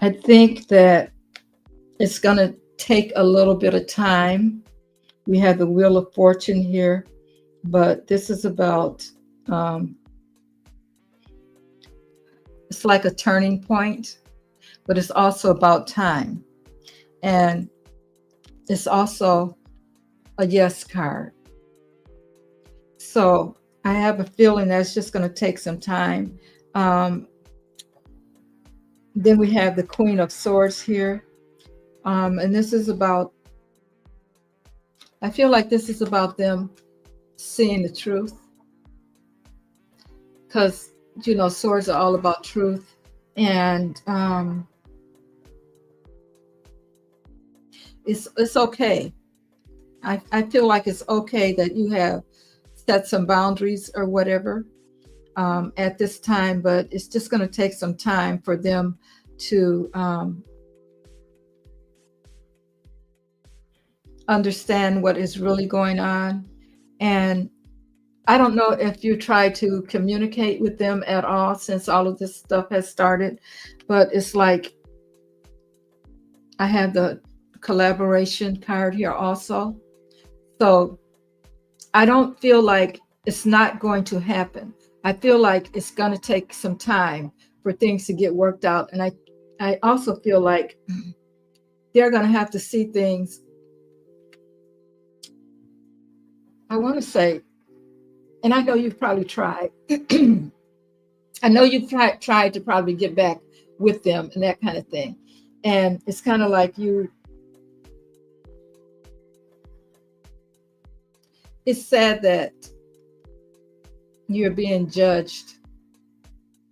A: I think that it's going to take a little bit of time. We have the Wheel of Fortune here, but this is about, it's like a turning point, but it's also about time. And it's also a yes card. So I have a feeling that's just going to take some time. Then we have the Queen of Swords here. And this is about, I feel like this is about them seeing the truth. Because, you know, swords are all about truth. And it's okay. I feel like it's okay that you have set some boundaries or whatever at this time, but it's just going to take some time for them to understand what is really going on. And I don't know if you try to communicate with them at all since all of this stuff has started, but it's like I have the collaboration card here also. So I don't feel like it's not going to happen. I feel like it's going to take some time for things to get worked out. And I also feel like they're going to have to see things. I want to say, and I know you've probably tried. I know you've tried to probably get back with them and that kind of thing. And it's kind of like it's sad that you're being judged,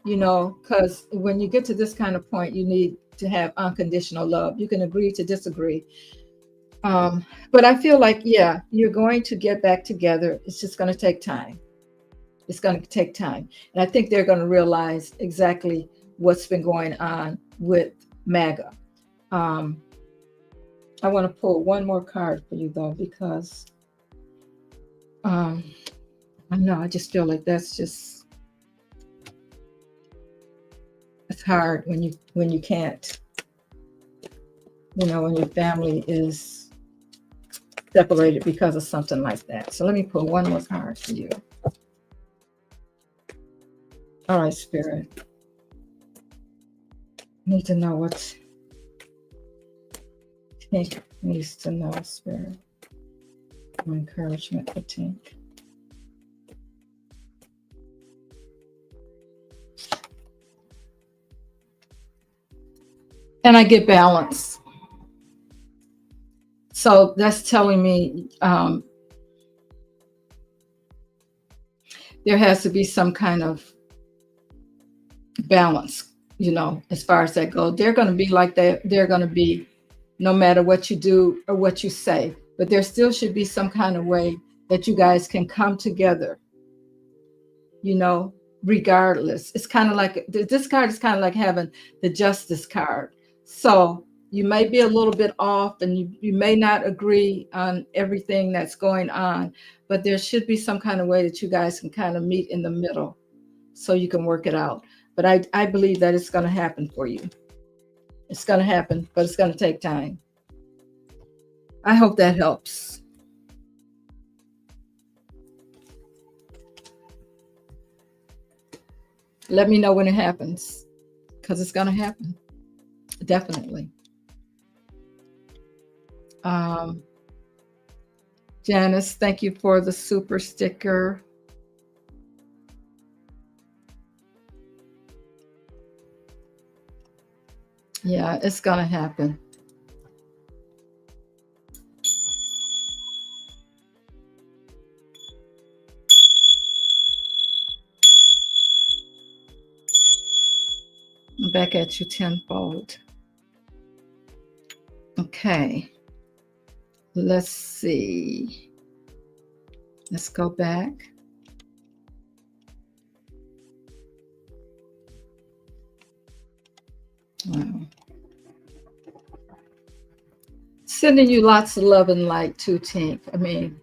A: you know, because when you get to this kind of point, you need to have unconditional love. You can agree to disagree. But I feel like, yeah, you're going to get back together. It's just going to take time. It's going to take time. And I think they're going to realize exactly what's been going on with MAGA. I want to pull one more card for you, though, because I know, I just feel like that's just, it's hard when you can't, you know, when your family is separated because of something like that. So let me pull one more card for you. All right, Spirit. Need to know what Tink needs to know, Spirit. Encouragement for Tink. And I get balance. So that's telling me there has to be some kind of balance, you know, as far as that goes. They're going to be like that. They're going to be no matter what you do or what you say, but there still should be some kind of way that you guys can come together, you know, regardless. It's kind of like, this card is kind of like having the Justice card. So you may be a little bit off and you may not agree on everything that's going on, but there should be some kind of way that you guys can kind of meet in the middle so you can work it out. But I believe that it's going to happen for you. It's going to happen, but it's going to take time. I hope that helps. Let me know when it happens, because it's going to happen. Definitely. Janice, thank you for the super sticker. Yeah, it's going to happen. back at you tenfold. Okay. Let's see. Let's go back. Wow. Sending you lots of love and light too, Tink. I mean,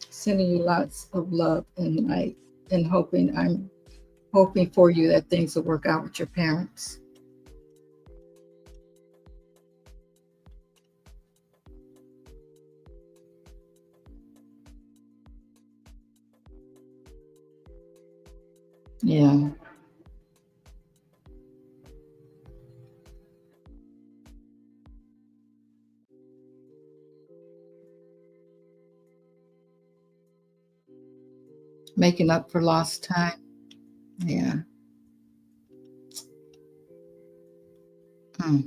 A: sending you lots of love and light, and I'm hoping for you that things will work out with your parents. Yeah. Making up for lost time. Yeah. Hmm.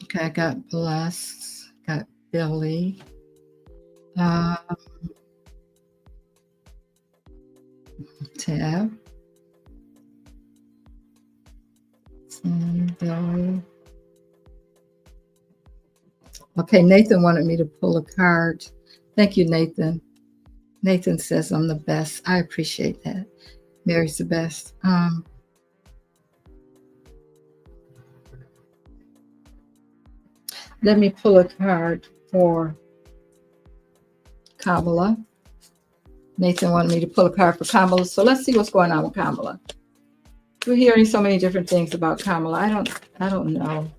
A: Okay, I got blessed. Got Billy. Um, Tab. Billy. Okay, Nathan wanted me to pull a card. Thank you, Nathan. Nathan says I'm the best. I appreciate that. Mary's the best. Let me pull a card for Kamala. Nathan wanted me to pull a card for Kamala. So let's see what's going on with Kamala. We're hearing so many different things about Kamala. I don't know.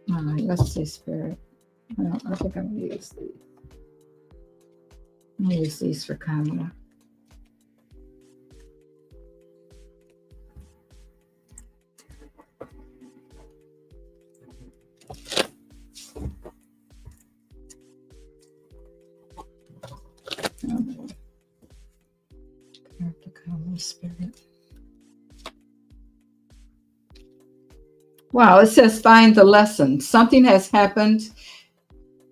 A: All right, let's see, Spirit. I think I'm gonna use these. I'm gonna use these for Kamala. Spirit. Wow, it says find the lesson. Something has happened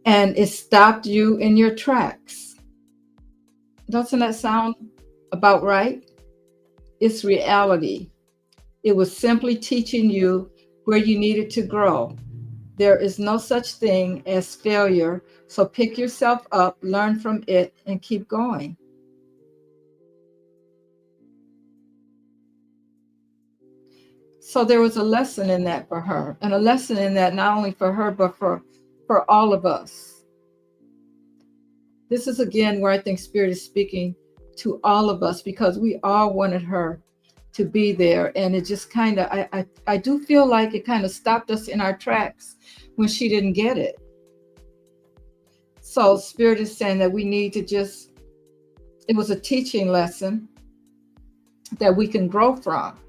A: and it stopped you in your tracks. Doesn't that sound about right? It's reality. It was simply teaching you where you needed to grow. There is no such thing as failure, so pick yourself up, learn from it, and keep going. So there was a lesson in that for her, and a lesson in that not only for her, but for all of us. This is again where I think Spirit is speaking to all of us, because we all wanted her to be there. And it just kind of, I do feel like it kind of stopped us in our tracks when she didn't get it. So Spirit is saying that we need to just, it was a teaching lesson that we can grow from.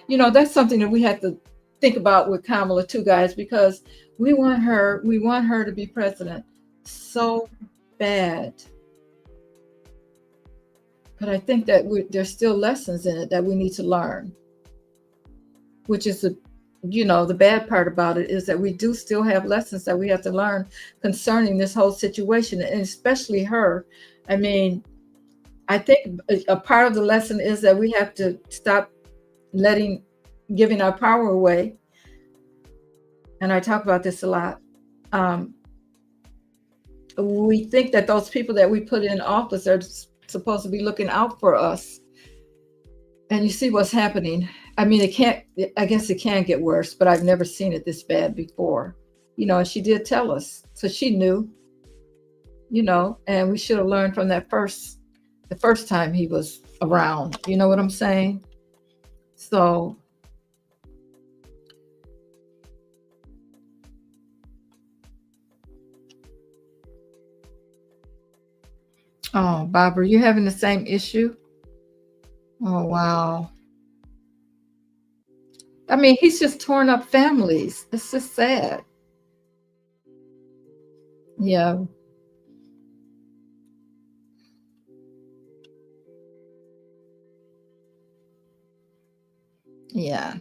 A: You know, that's something that we have to think about with Kamala too, guys, because we want her to be president so bad. But I think that there's still lessons in it that we need to learn, which is the bad part about it is that we do still have lessons that we have to learn concerning this whole situation, and especially her. I mean, I think a part of the lesson is that we have to stop giving our power away. And I talk about this a lot. We think that those people that we put in office are supposed to be looking out for us. And you see what's happening. I mean, I guess it can get worse, but I've never seen it this bad before. And she did tell us. So she knew, and we should have learned from the first time he was around. You know what I'm saying? So oh, Bob, are you having the same issue? Oh, wow. I mean, he's just torn up families. It's just sad. Yeah. Yeah.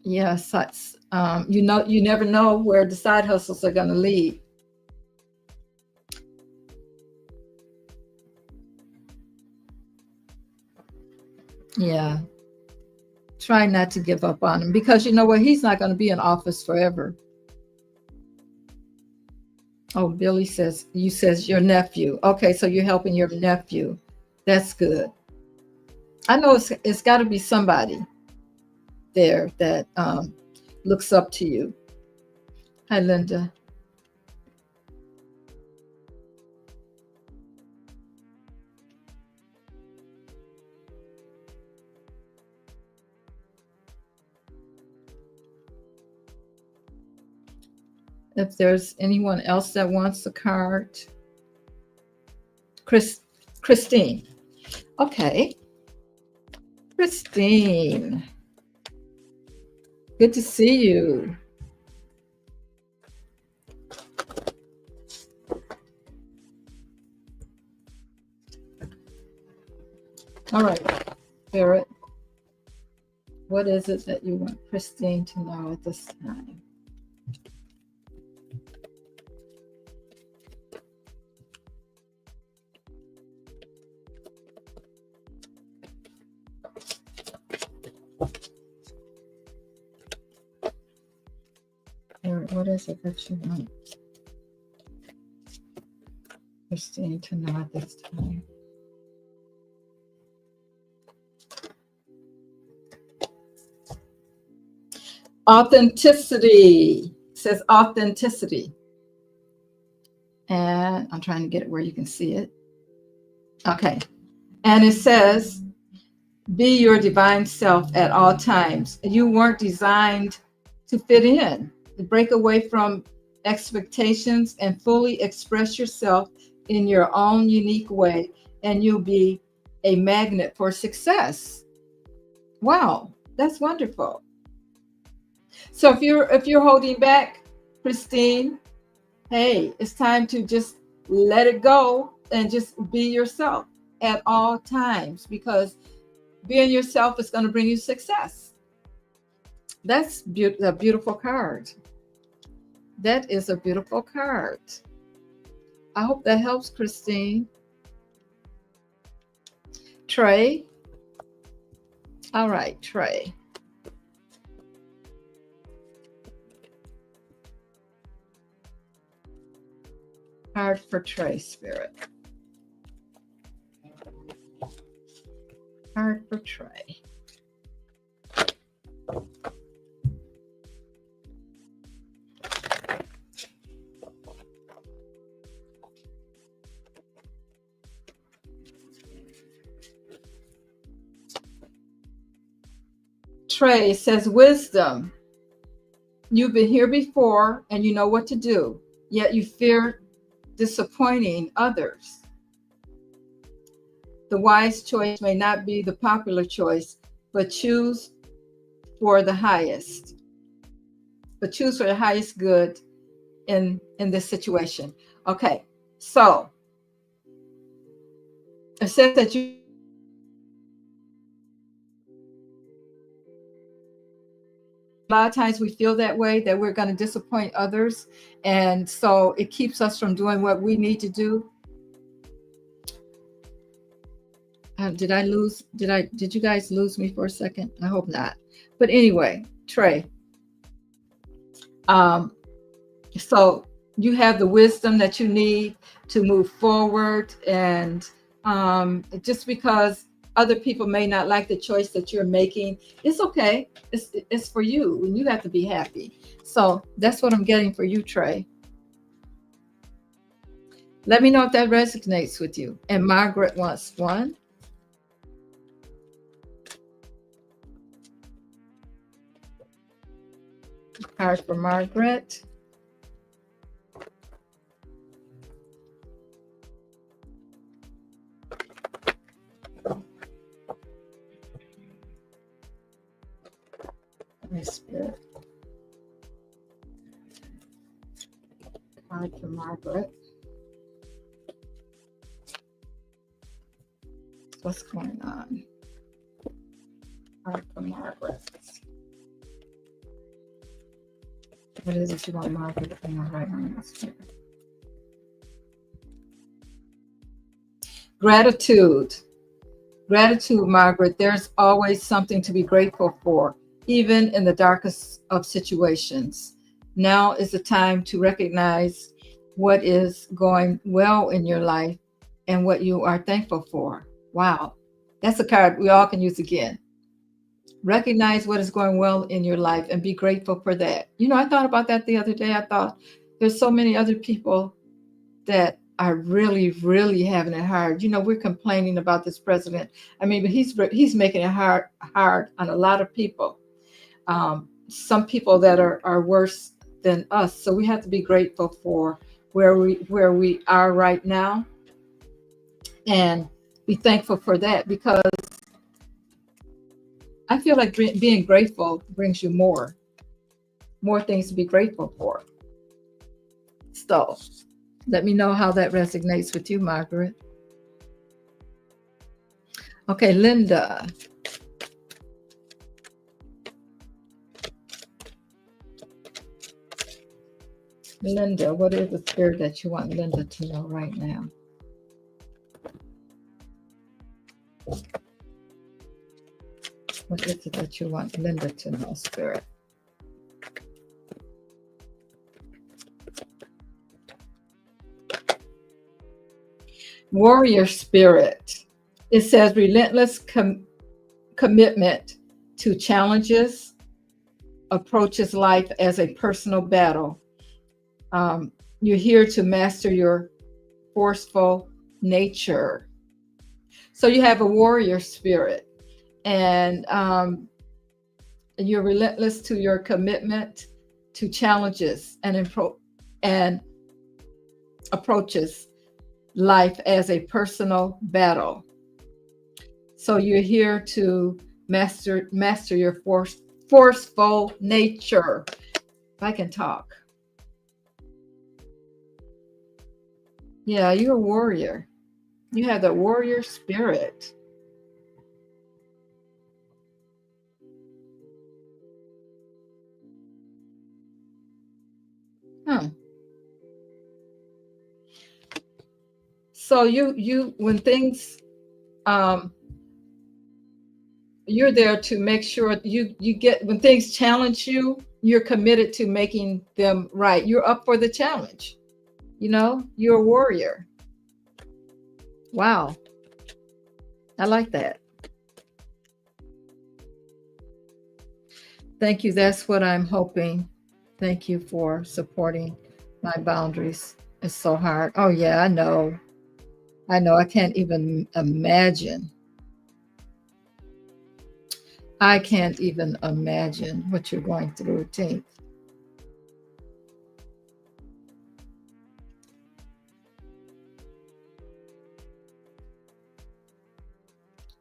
A: Yes, that's, you never know where the side hustles are going to lead. Yeah. Try not to give up on him, because you know what? He's not going to be in office forever. Oh, Billy says, you says your nephew. Okay, so you're helping your nephew. That's good. I know it's got to be somebody there that looks up to you. Hi, Linda. If there's anyone else that wants a card, Christine. Okay, Christine. Good to see you. All right, Barrett. What is it that you want Christine to know at this time? Barrett, what is it that you want Christine to know at this time? Authenticity. It says authenticity. And I'm trying to get it where you can see it. Okay. And it says, be your divine self at all times. You weren't designed to fit in. Break away from expectations and fully express yourself in your own unique way, and you'll be a magnet for success. Wow, that's wonderful. So if you're holding back, Christine, hey, it's time to just let it go and just be yourself at all times, because being yourself is going to bring you success. That's a beautiful card. That is a beautiful card. I hope that helps, Christine. Trey. All right, Trey. Card for Trey, Spirit. Card for Trey. Trey says, wisdom. You've been here before and you know what to do, yet you fear disappointing others. The wise choice may not be the popular choice, but choose for the highest. But choose for the highest good in this situation. Okay, so it says that you a lot of times we feel that way, that we're going to disappoint others, and so it keeps us from doing what we need to do. Did you guys lose me for a second? I hope not. But anyway, Trey, so you have the wisdom that you need to move forward, and just because other people may not like the choice that you're making, it's okay. It's for you, and you have to be happy. So that's what I'm getting for you, Trey. Let me know if that resonates with you. And Margaret wants one. Card for Margaret. Spirit. Card for Margaret. What's going on? Card for Margaret. What is it you want Margaret to know right now? Gratitude. Gratitude, Margaret. There's always something to be grateful for, even in the darkest of situations. Now is the time to recognize what is going well in your life and what you are thankful for. Wow. That's a card we all can use again. Recognize what is going well in your life and be grateful for that. You know, I thought about that the other day. I thought there's so many other people that are really, really having it hard. You know, we're complaining about this president. I mean, but he's making it hard on a lot of people. Some people that are worse than us. So we have to be grateful for where we are right now, and be thankful for that, because I feel like being grateful brings you more things to be grateful for. So let me know how that resonates with you, Margaret. Okay, Linda. Linda, what is the spirit that you want Linda to know right now? What is it that you want Linda to know, Spirit? Warrior spirit. It says relentless commitment to challenges, approaches life as a personal battle. You're here to master your forceful nature. So you have a warrior spirit, and you're relentless to your commitment to challenges and approaches life as a personal battle. So you're here to master your forceful nature. If I can talk. Yeah, you're a warrior. You have the warrior spirit. So you when things you're there to make sure you get, when things challenge you, you're committed to making them right. You're up for the challenge. You know, you're a warrior. Wow. I like that. Thank you. That's what I'm hoping. Thank you for supporting my boundaries. It's so hard. Oh yeah, I know. I can't even imagine. I can't even imagine what you're going through, Tink.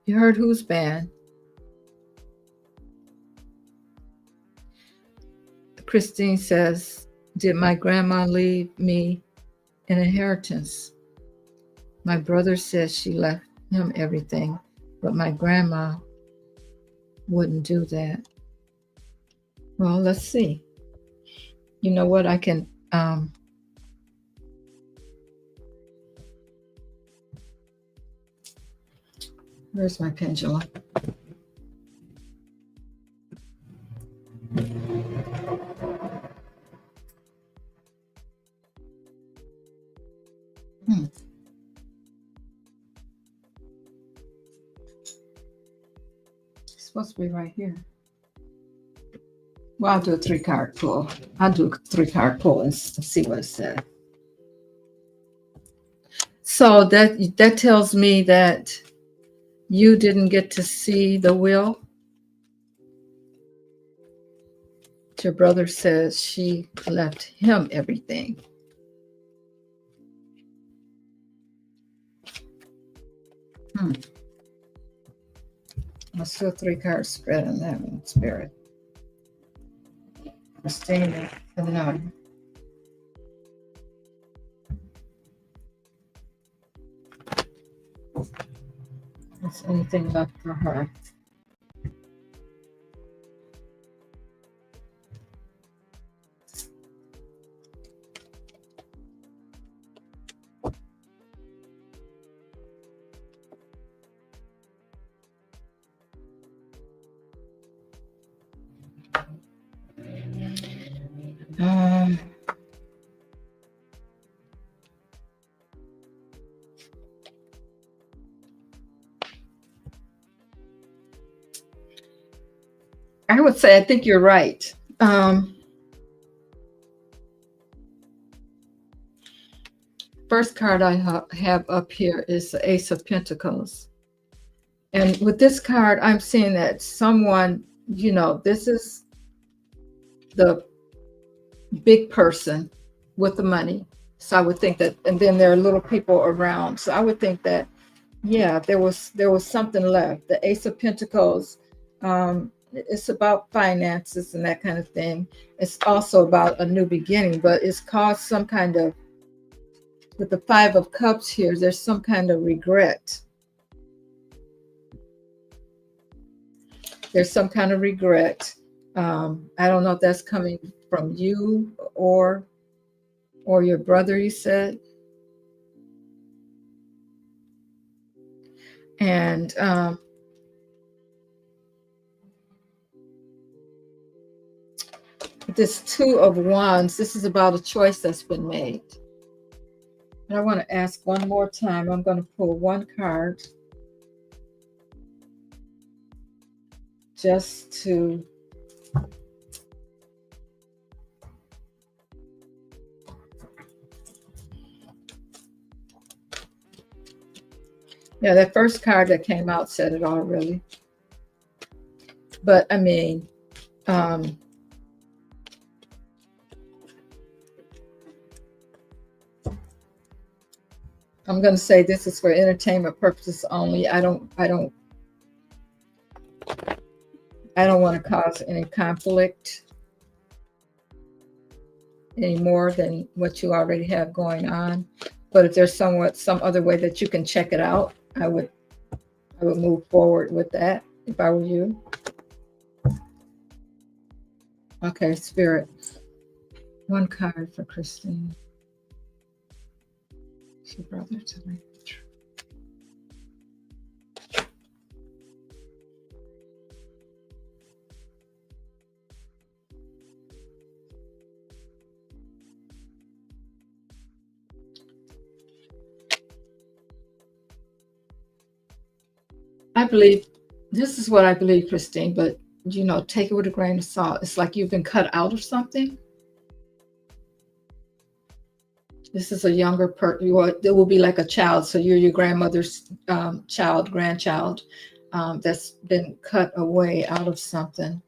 A: You heard whose band? Christine says, did my grandma leave me an inheritance? My brother says she left him everything, but my grandma wouldn't do that. Well, let's see. You know what? I can where's my pendulum? It's supposed to be right here. Well, I'll do a 3-card pull. I'll do a 3-card pull and see what it says. So that tells me that you didn't get to see the will. Your brother says she left him everything. Let's do a 3-card spread on that one, Spirit. Christina, no. Is anything left for her? I would say I think you're right. First card I have up here is the Ace of Pentacles. And with this card, I'm seeing that someone, this is the big person with the money. So I would think that, and then there are little people around. So I would think that, yeah, there was something left. The Ace of Pentacles, it's about finances and that kind of thing. It's also about a new beginning, but it's caused some kind of, with the Five of Cups here, there's some kind of regret. There's some kind of regret. I don't know if that's coming from you or your brother, you said. And this Two of Wands, this is about a choice that's been made. And I want to ask one more time. I'm going to pull one card just to that first card that came out said it all, really. But I mean, I'm going to say this is for entertainment purposes only. I don't want to cause any conflict any more than what you already have going on. But if there's some other way that you can check it out, I would move forward with that if I were you. Okay, Spirit. One card for Christine. She brother to me. I believe, this is what I believe, Christine, but take it with a grain of salt. It's like you've been cut out of something. This is a younger person. It will be like a child. So you're your grandmother's grandchild that's been cut away out of something.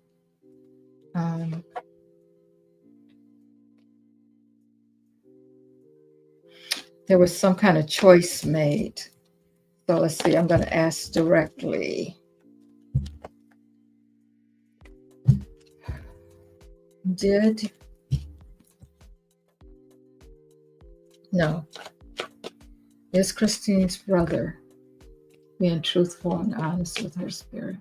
A: There was some kind of choice made. So let's see, I'm going to ask directly. Is Christine's brother being truthful and honest with her spirit?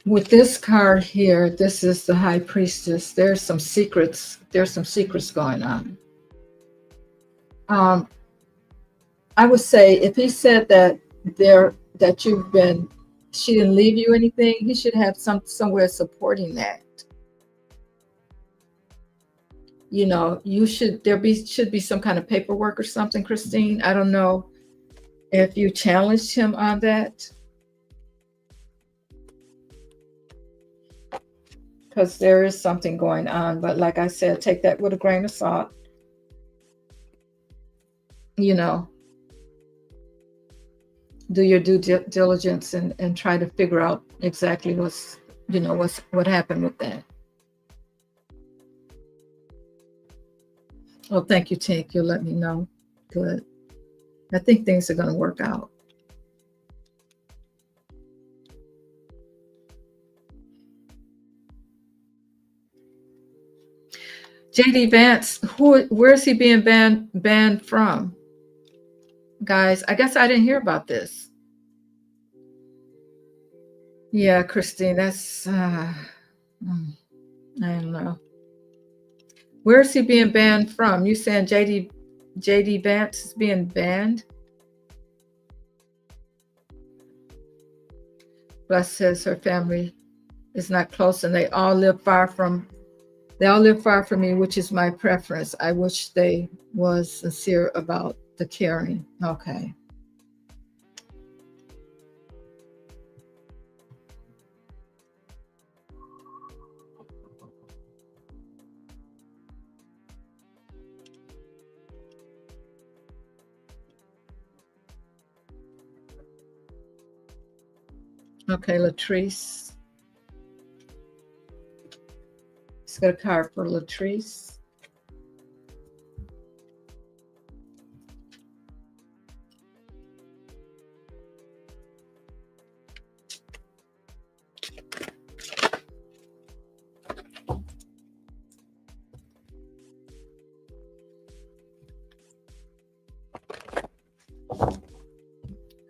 A: With this card here, this is the High Priestess. There's some secrets. There's some secrets going on. I would say if he said that she didn't leave you anything, he should have somewhere supporting that. Should be some kind of paperwork or something, Christine. I don't know if you challenged him on that. Because there is something going on, but like I said, take that with a grain of salt. Do your due diligence and try to figure out exactly what happened with that. Oh, thank you, Tink. You'll let me know. Good. I think things are going to work out. JD Vance, where is he being banned from? Guys, I guess I didn't hear about this. Yeah, Christine, that's I don't know. Where is he being banned from? You saying JD Vance is being banned? Bless says her family is not close and they all live far from me, which is my preference. I wish they was sincere about the caring. Okay. Okay, Latrice. Let's get a card for Latrice.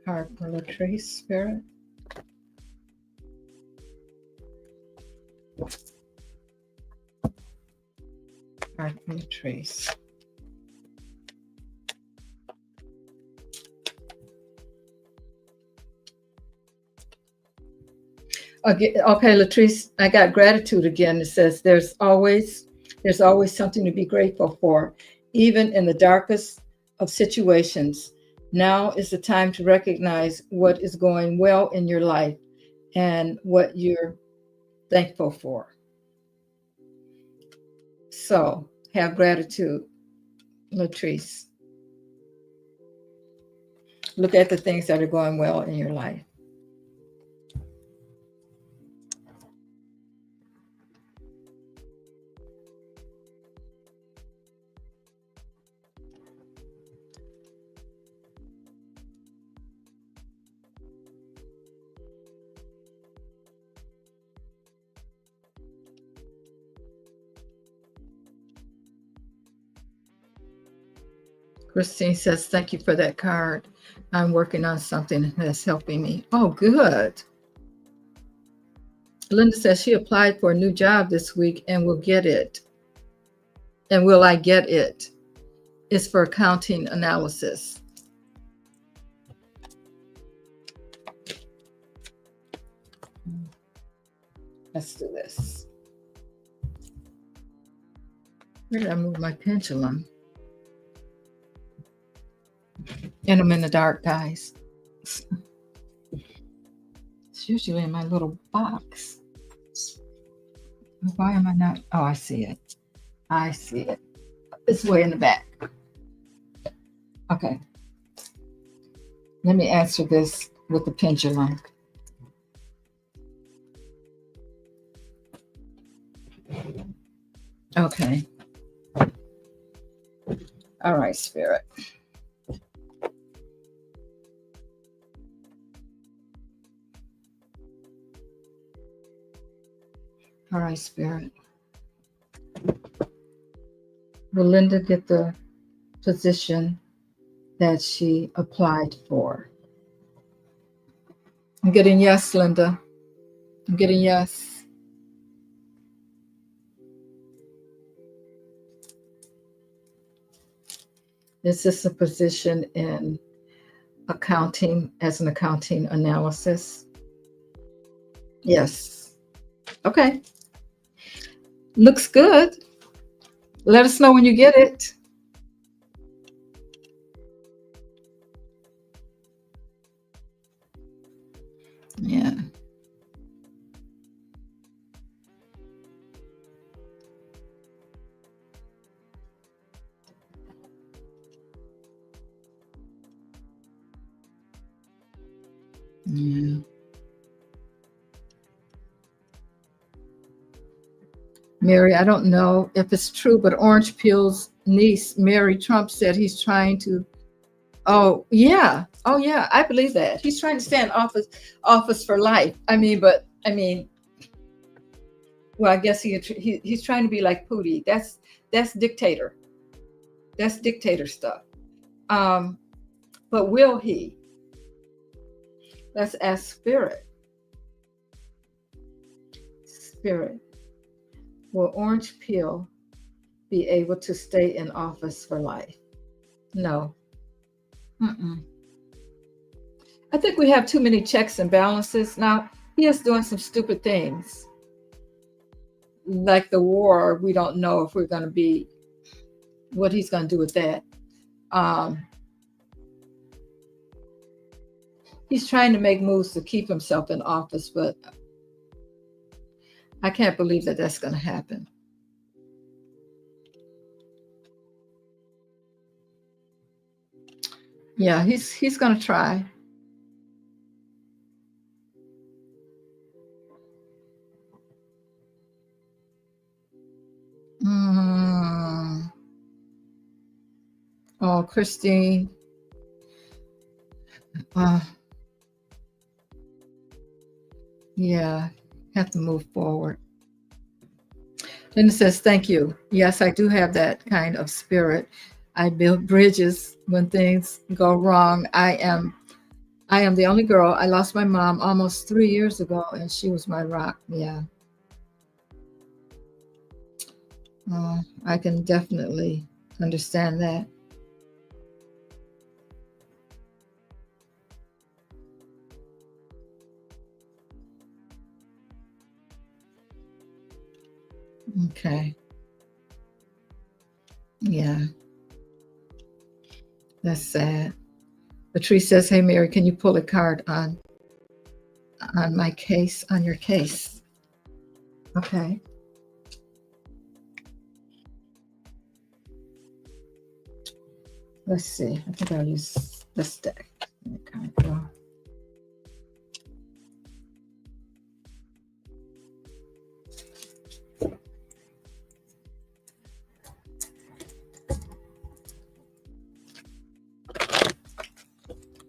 A: Card for Latrice, Spirit. Card for Latrice. Okay, Latrice, I got gratitude again. It says there's always something to be grateful for, even in the darkest of situations. Now is the time to recognize what is going well in your life and what you're thankful for. So have gratitude, Latrice. Look at the things that are going well in your life. Christine says, thank you for that card. I'm working on something that's helping me. Oh, good. Linda says she applied for a new job this week and will get it. And will I get it? It's for accounting analysis. Let's do this. Where did I move my pendulum? And I'm in the dark, guys. It's usually in my little box. Why am I not? Oh, I see it. I see it. It's way in the back. Okay. Let me answer this with the pendulum. Okay. All right, Spirit. All right, Spirit. Will Linda get the position that she applied for? I'm getting yes, Linda. I'm getting yes. Is this a position in accounting, as an accounting analysis? Yes. Okay. Looks good. Let us know when you get it. Yeah. Yeah. Mary, I don't know if it's true, but Orange Peel's niece, Mary Trump, said he's trying to. Oh yeah, I believe that he's trying to stay in office for life. Well, I guess he's trying to be like Putin. That's dictator. That's dictator stuff. But will he? Let's ask Spirit. Spirit. Will Orange Peel be able to stay in office for life? No. I think we have too many checks and balances. Now, he is doing some stupid things. Like the war, we don't know if we're going to be, what he's going to do with that. Um, he's trying to make moves to keep himself in office, but I can't believe that that's going to happen. Yeah, he's going to try. Mm. Oh, Christine. Uh, yeah, have to move forward. Then it says, thank you. Yes, I do have that kind of spirit. I build bridges when things go wrong. I am the only girl. I lost my mom almost 3 years ago, and she was my rock. Yeah. I can definitely understand that. Okay. Yeah, that's sad. Patrice says, hey, Mary, can you pull a card on my case, on your case? Okay. Let's see. I think I'll use this deck. Okay.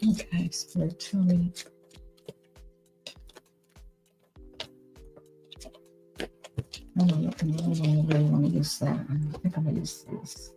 A: Okay, Spirit, tell me. I don't really want to use that. I think I'm going to use this.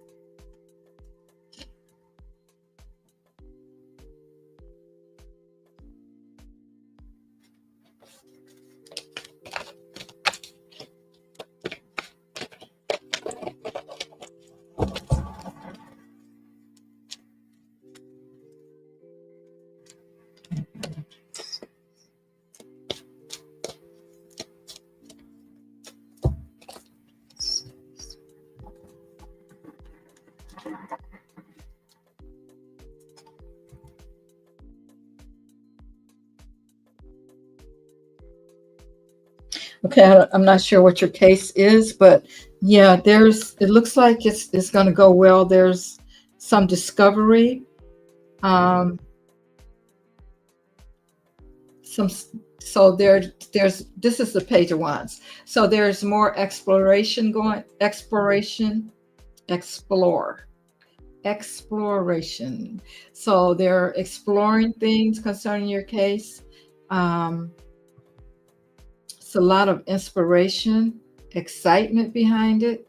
A: Okay, I'm not sure what your case is, but yeah, it looks like it's going to go well. There's some discovery, um, some, so this is the Page of Wands. So there's more explore, exploration. So they're exploring things concerning your case. Um, it's a lot of inspiration, excitement behind it.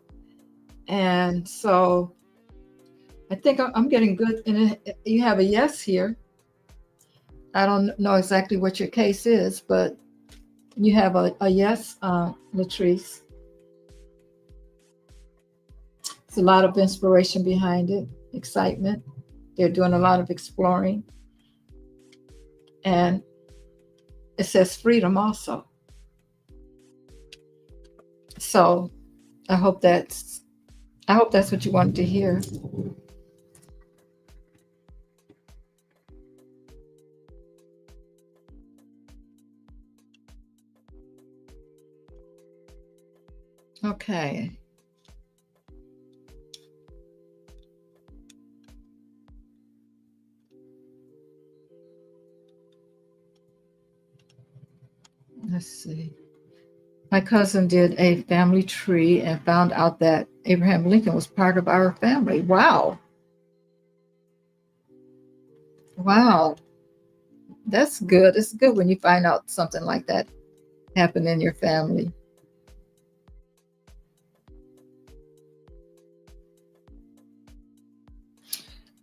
A: And so I think I'm getting good. And you have a yes here. I don't know exactly what your case is, but you have a yes, Latrice. It's a lot of inspiration behind it, excitement. They're doing a lot of exploring. And it says freedom also. So I hope that's what you wanted to hear. Okay. Let's see. My cousin did a family tree and found out that Abraham Lincoln was part of our family. Wow. Wow. That's good. It's good when you find out something like that happened in your family.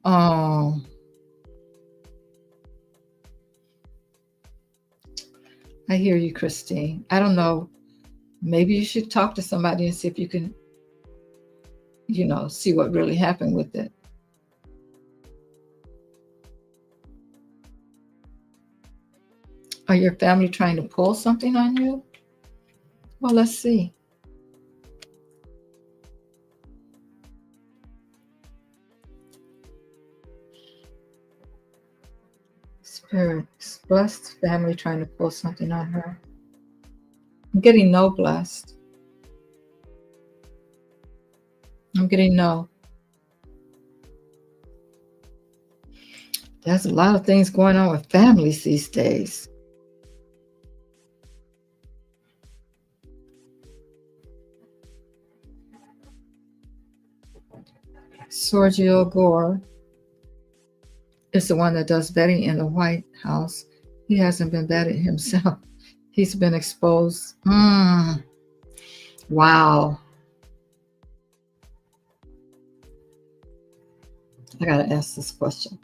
A: Oh, I hear you, Christine. I don't know. Maybe you should talk to somebody and see if you can, see what really happened with it. Are your family trying to pull something on you? Well, let's see. Spirit, blessed family trying to pull something on her. I'm getting no blessed. I'm getting no. There's a lot of things going on with families these days. Sergio Gore is the one that does vetting in the White House. He hasn't been vetted himself. He's been exposed. Wow. I got to ask this question.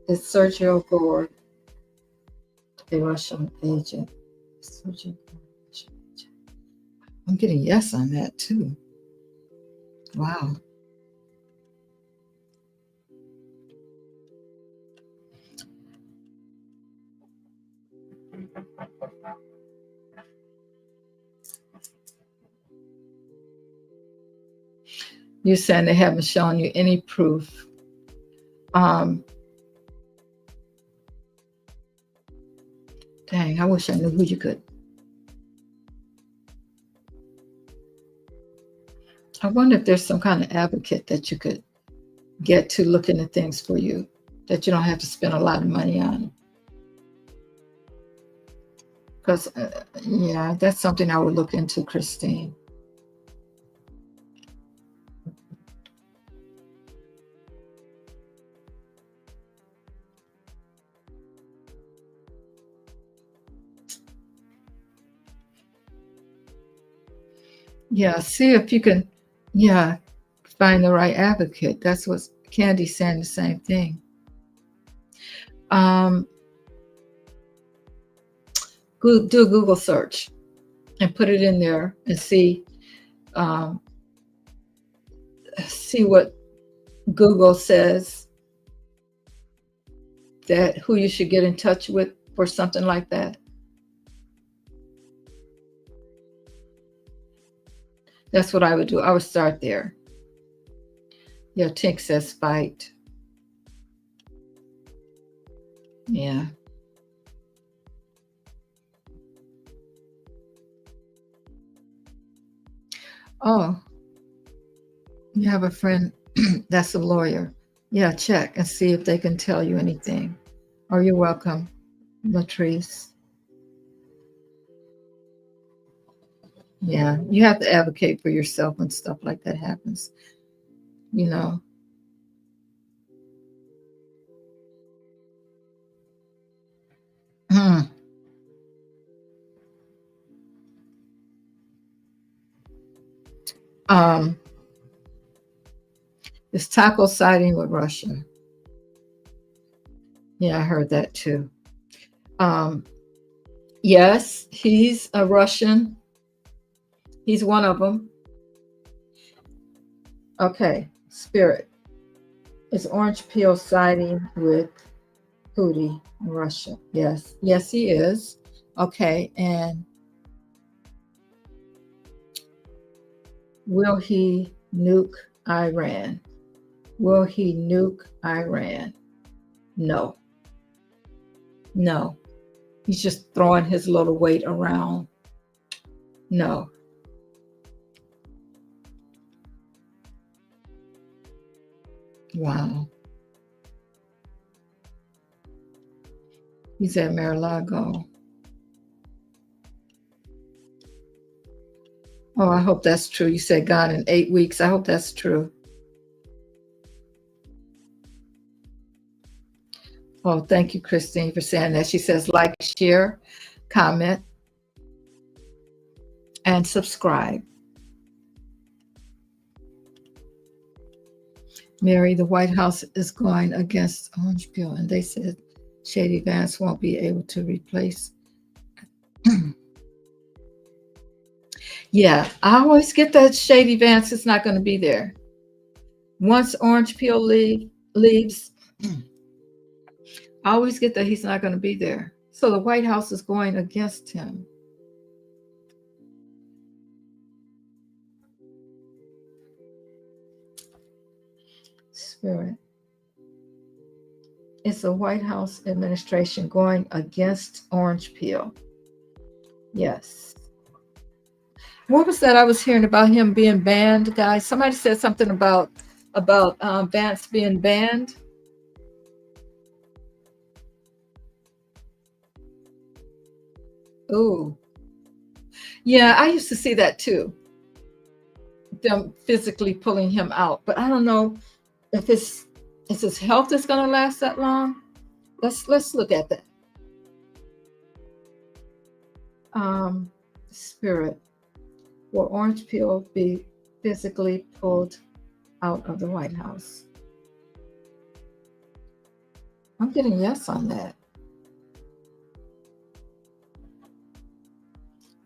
A: Is Sergio Gore a Russian agent? Sergio Gore, Russian agent. I'm getting yes on that too. Wow. You're saying they haven't shown you any proof. Dang, I wish I knew who you could. I wonder if there's some kind of advocate that you could get to look into things for you that you don't have to spend a lot of money on. Because, yeah, that's something I would look into, Christine. Yeah, see if you can, find the right advocate. That's what Candy's saying, the same thing. Do a Google search and put it in there and see what Google says that who you should get in touch with for something like that. That's what I would do. I would start there. Yeah, Tink says fight. Yeah. Oh, you have a friend that's a lawyer. Yeah, check and see if they can tell you anything. Oh, you're welcome, Latrice. Yeah, you have to advocate for yourself when stuff like that happens. You know. Is Taco siding with Russia? Yeah, I heard that too. Yes, he's a Russian. He's one of them. Okay, Spirit. Is Orange Peel siding with Houthi in Russia? Yes. Yes, he is. Okay, and will he nuke Iran? Will he nuke Iran? No. No. He's just throwing his little weight around. No. Wow. He's at Mar-a-Lago. Oh, I hope that's true. You said God in 8 weeks. I hope that's true. Oh, thank you, Christine, for saying that. She says like, share, comment, and subscribe. Mary, the White House is going against Orange Peel, and they said Shady Vance won't be able to replace. Yeah, I always get that Shady Vance is not going to be there. Once Orange Peel leaves, I always get that he's not going to be there. So the White House is going against him. Spirit. It's a White House administration going against Orange Peel. Yes. What was that I was hearing about him being banned, guys? Somebody said something about Vance being banned. Oh, yeah, I used to see that too. Them physically pulling him out, but I don't know if his health is going to last that long. Let's look at that. Spirit. Will Orange Peel be physically pulled out of the White House? I'm getting yes on that.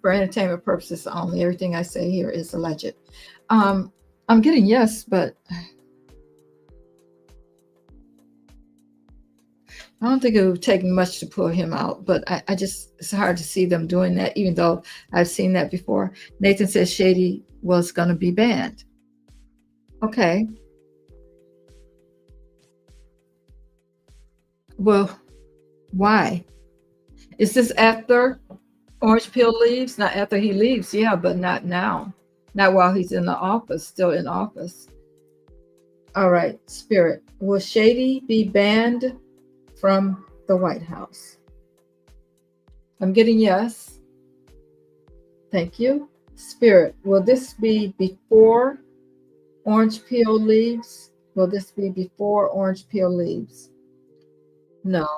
A: For entertainment purposes only. Everything I say here is alleged. I'm getting yes, but I don't think it would take much to pull him out. But I just, it's hard to see them doing that, even though I've seen that before. Nathan says Shady was going to be banned. Okay. Well, why? Is this after Orange Peel leaves? Not after he leaves, yeah, but not now. Not while he's in the office, still in office. All right, Spirit. Will Shady be banned from the White House? I'm getting yes. Thank you. Spirit. Will this be before Orange Peel leaves? Will this be before Orange Peel leaves? No.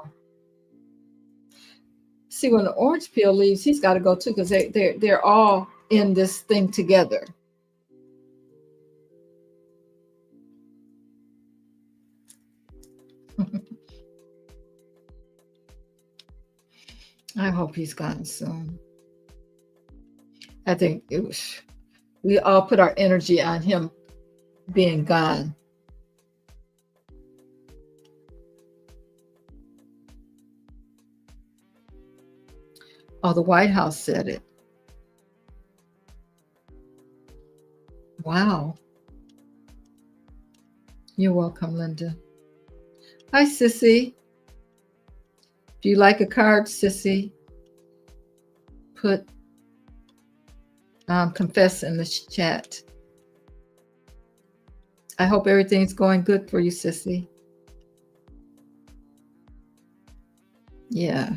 A: See, when the Orange Peel leaves, he's got to go too, because they're all in this thing together. I hope he's gone soon. I think we all put our energy on him being gone. Oh, the White House said it. Wow. You're welcome, Linda. Hi, Sissy. Do you like a card, Sissy? Put confess in the chat. I hope everything's going good for you, Sissy. Yeah.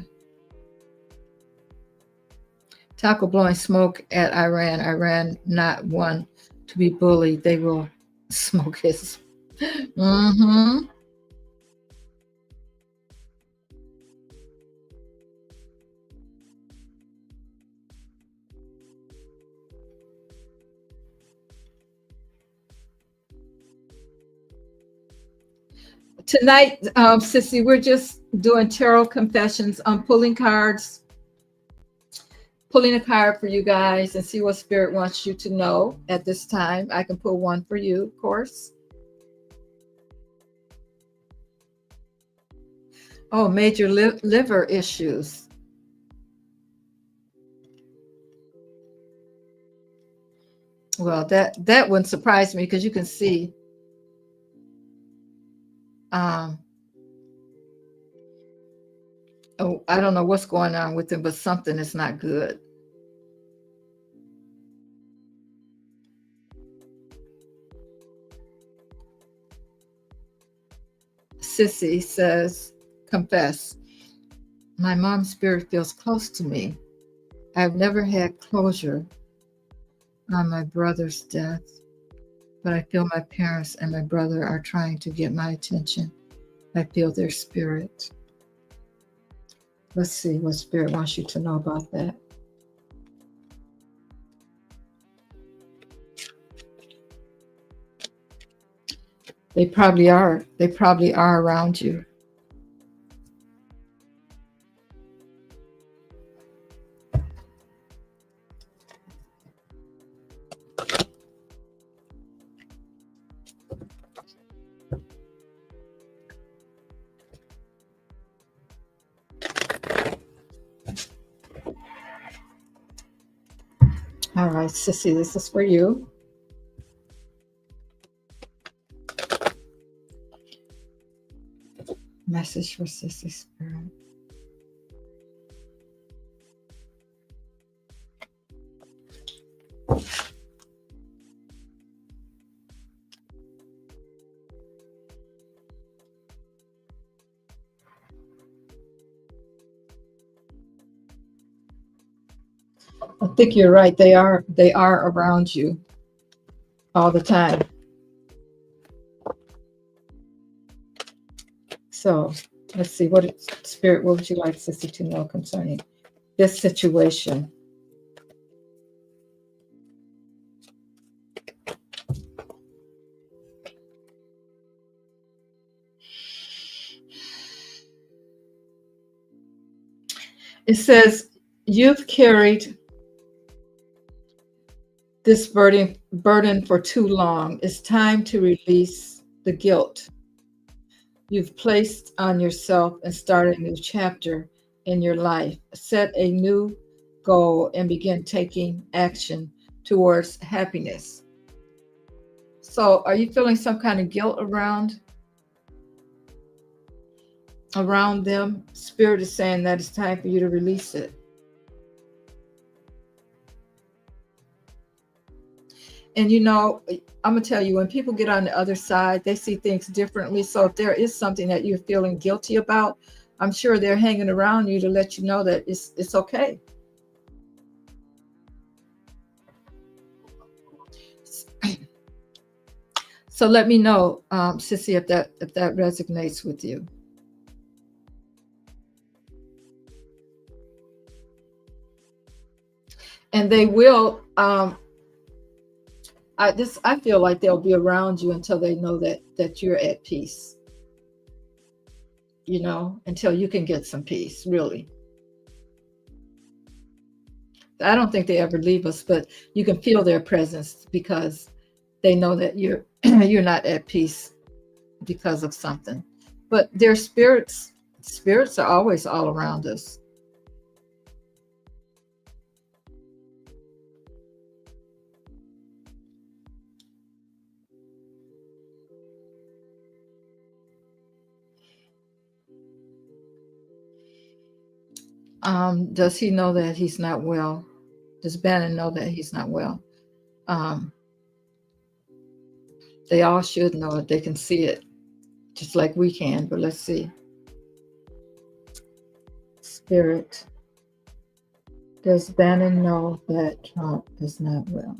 A: Taco blowing smoke at Iran. Iran not one to be bullied. They will smoke his. Mm-hmm. Tonight, Sissy, we're just doing tarot confessions. I'm pulling cards, pulling a card for you guys and see what Spirit wants you to know at this time. I can pull one for you, of course. Oh, major liver issues. Well, that wouldn't surprise me, because you can see oh, I don't know what's going on with him, but something is not good. Sissy says, confess. My mom's spirit feels close to me. I've never had closure on my brother's death, but I feel my parents and my brother are trying to get my attention. I feel their spirit. Let's see what Spirit wants you to know about that. They probably are. They probably are around you. All right, Sissy, this is for you. Message for Sissy Spirit. I think you're right. They are around you all the time. So let's see, Spirit, what would you like Sissy to know concerning this situation? It says, you've carried this burden for too long. It's time to release the guilt you've placed on yourself and start a new chapter in your life. Set a new goal and begin taking action towards happiness. So are you feeling some kind of guilt around them? Spirit is saying that it's time for you to release it. And I'm going to tell you, when people get on the other side, they see things differently. So if there is something that you're feeling guilty about, I'm sure they're hanging around you to let you know that it's okay. So let me know, Sissy, if that resonates with you. And they will. I feel like they'll be around you until they know that you're at peace. Until you can get some peace, really. I don't think they ever leave us, but you can feel their presence because they know that you're not at peace because of something. But their spirits are always all around us. Does he know that he's not well? Does Bannon know that he's not well? They all should know it. They can see it, just like we can. But let's see. Spirit, does Bannon know that Trump is not well?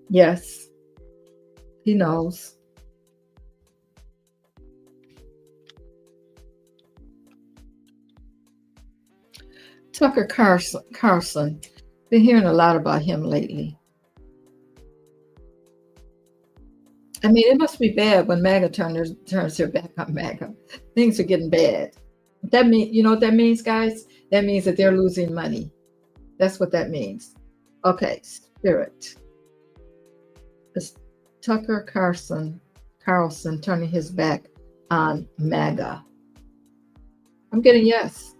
A: Yes, he knows. Tucker Carlson. Been hearing a lot about him lately. I mean, it must be bad when MAGA turns their back on MAGA. Things are getting bad. That mean, you know what that means, guys? That means that they're losing money. That's what that means. Okay, Spirit. It's Tucker Carlson turning his back on MAGA. I'm getting yes.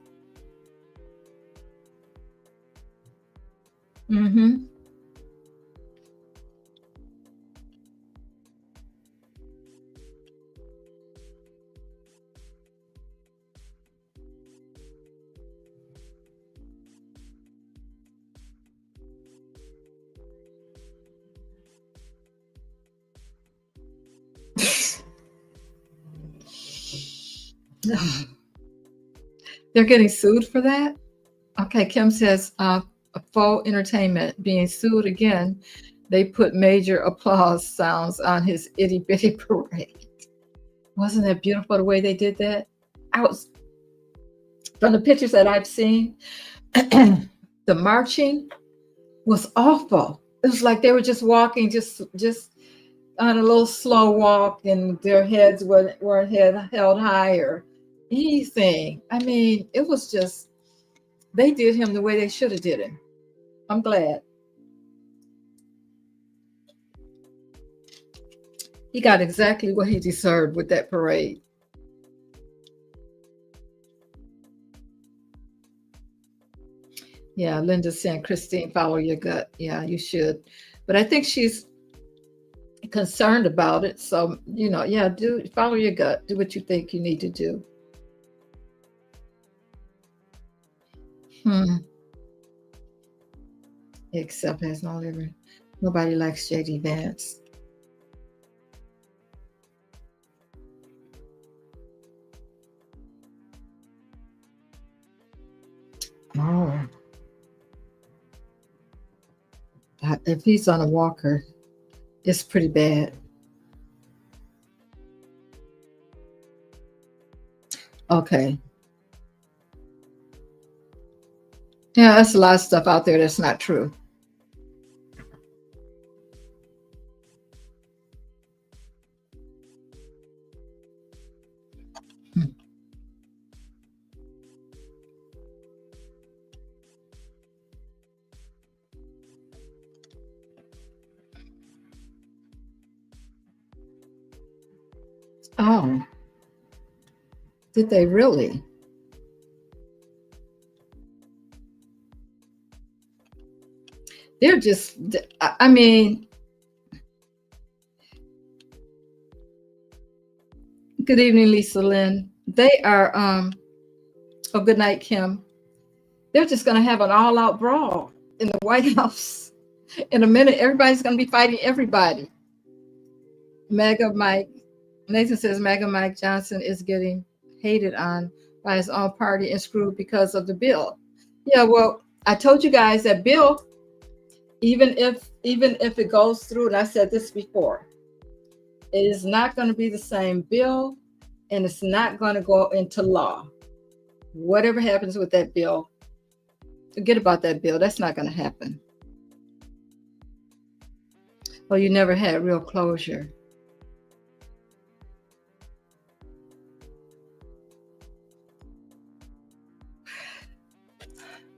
A: Mm-hmm. They're getting sued for that? Okay, Kim says, faux entertainment being sued again. They put major applause sounds on his itty bitty parade. Wasn't it beautiful the way they did that? From the pictures that I've seen, the marching was awful. It was like they were just walking, just on a little slow walk, and their heads weren't held high or anything. I mean, it was just, they did him the way they should have did him. I'm glad. He got exactly what he deserved with that parade. Yeah, Linda's saying, Christine, follow your gut. Yeah, you should. But I think she's concerned about it. So, yeah, do follow your gut. Do what you think you need to do. Hmm. Except has no liver. Nobody likes JD Vance. Oh, if he's on a walker, it's pretty bad. Okay. Yeah, that's a lot of stuff out there that's not true. Hmm. Oh, did they really? They're just, I mean, good evening, Lisa Lynn. They are, oh, good night, Kim. They're just going to have an all out brawl in the White House. In a minute, everybody's going to be fighting everybody. Mega Mike, Nathan says Mega Mike Johnson is getting hated on by his own party and screwed because of the bill. Yeah, well, I told you guys that bill, even if it goes through, and I said this before, it is not going to be the same bill, and it's not going to go into law. Whatever happens with that bill, forget about that bill. That's not going to happen. Oh, you never had real closure.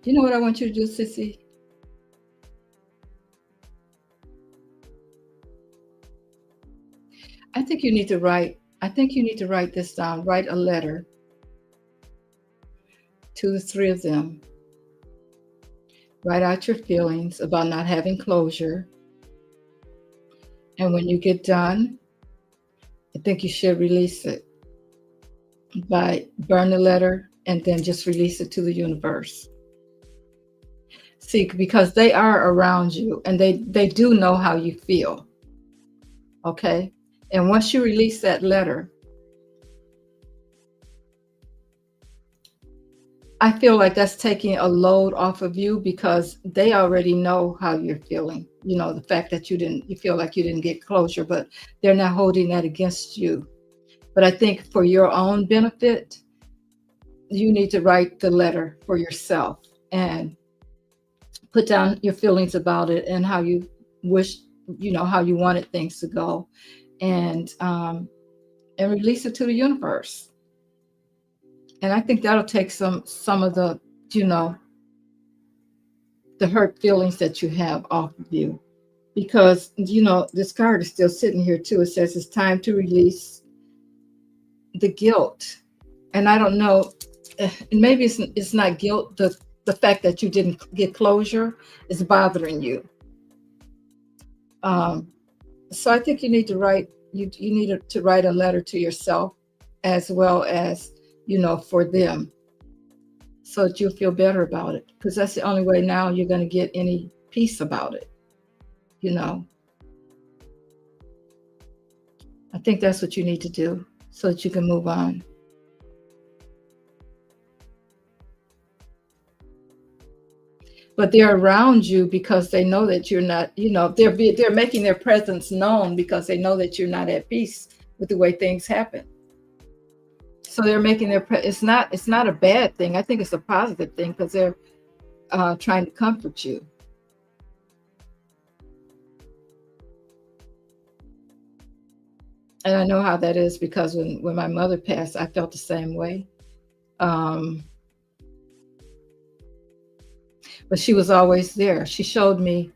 A: Do you know what I want you to do, Sissy? I think you need to write this down. Write a letter to the three of them. Write out your feelings about not having closure. And when you get done, I think you should release it by burn the letter and then just release it to the universe. See, because they are around you and they do know how you feel. Okay. And once you release that letter, I feel like that's taking a load off of you because they already know how you're feeling. The fact that you feel like you didn't get closure, but they're not holding that against you. But I think for your own benefit, you need to write the letter for yourself and put down your feelings about it and how you wish, how you wanted things to go, and release it to the universe. And I think that'll take some of the, the hurt feelings that you have off of you. Because, this card is still sitting here too. It says it's time to release the guilt. And I don't know, maybe it's not guilt. The fact that you didn't get closure is bothering you. So I think you need to write, you need to write a letter to yourself as well as, for them, so that you'll feel better about it. Because that's the only way now you're going to get any peace about it. I think that's what you need to do so that you can move on. But they're around you because they know that you're not, they're making their presence known because they know that you're not at peace with the way things happen. So they're making it's not a bad thing. I think it's a positive thing because they're trying to comfort you. And I know how that is because when my mother passed, I felt the same way. But she was always there. She showed me,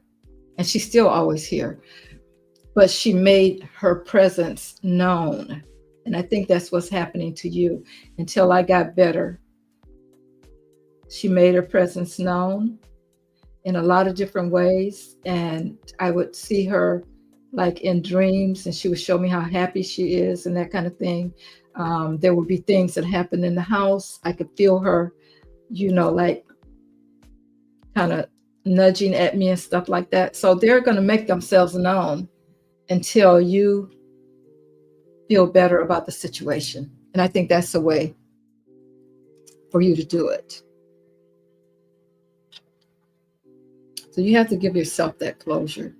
A: and she's still always here, but she made her presence known. And I think that's what's happening to you. Until I got better, she made her presence known, in a lot of different ways. And I would see her like in dreams, and she would show me how happy she is and that kind of thing. There would be things that happened in the house. I could feel her, like kind of nudging at me and stuff like that. So they're going to make themselves known until you feel better about the situation. And I think that's the way for you to do it. So you have to give yourself that closure.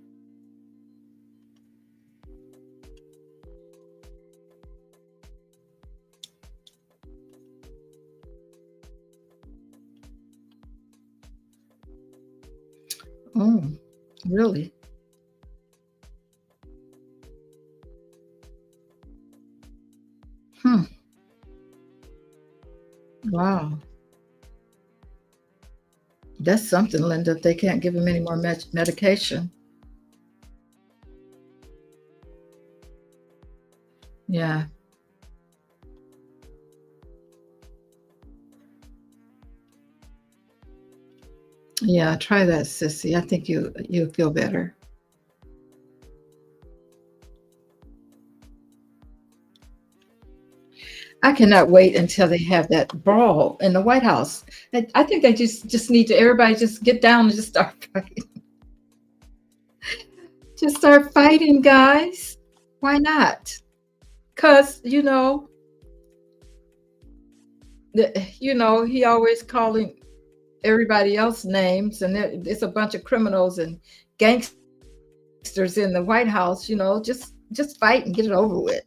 A: Oh, really? Hmm. Wow. That's something, Linda. They can't give him any more medication. Yeah. Yeah. Try that, sissy. I think you'll feel better. I cannot wait until they have that brawl in the White House. I think they just need to everybody just get down and just start fighting. Just start fighting, guys. Why not? Because he always calling everybody else names, and it's a bunch of criminals and gangsters in the White House. Just fight and get it over with.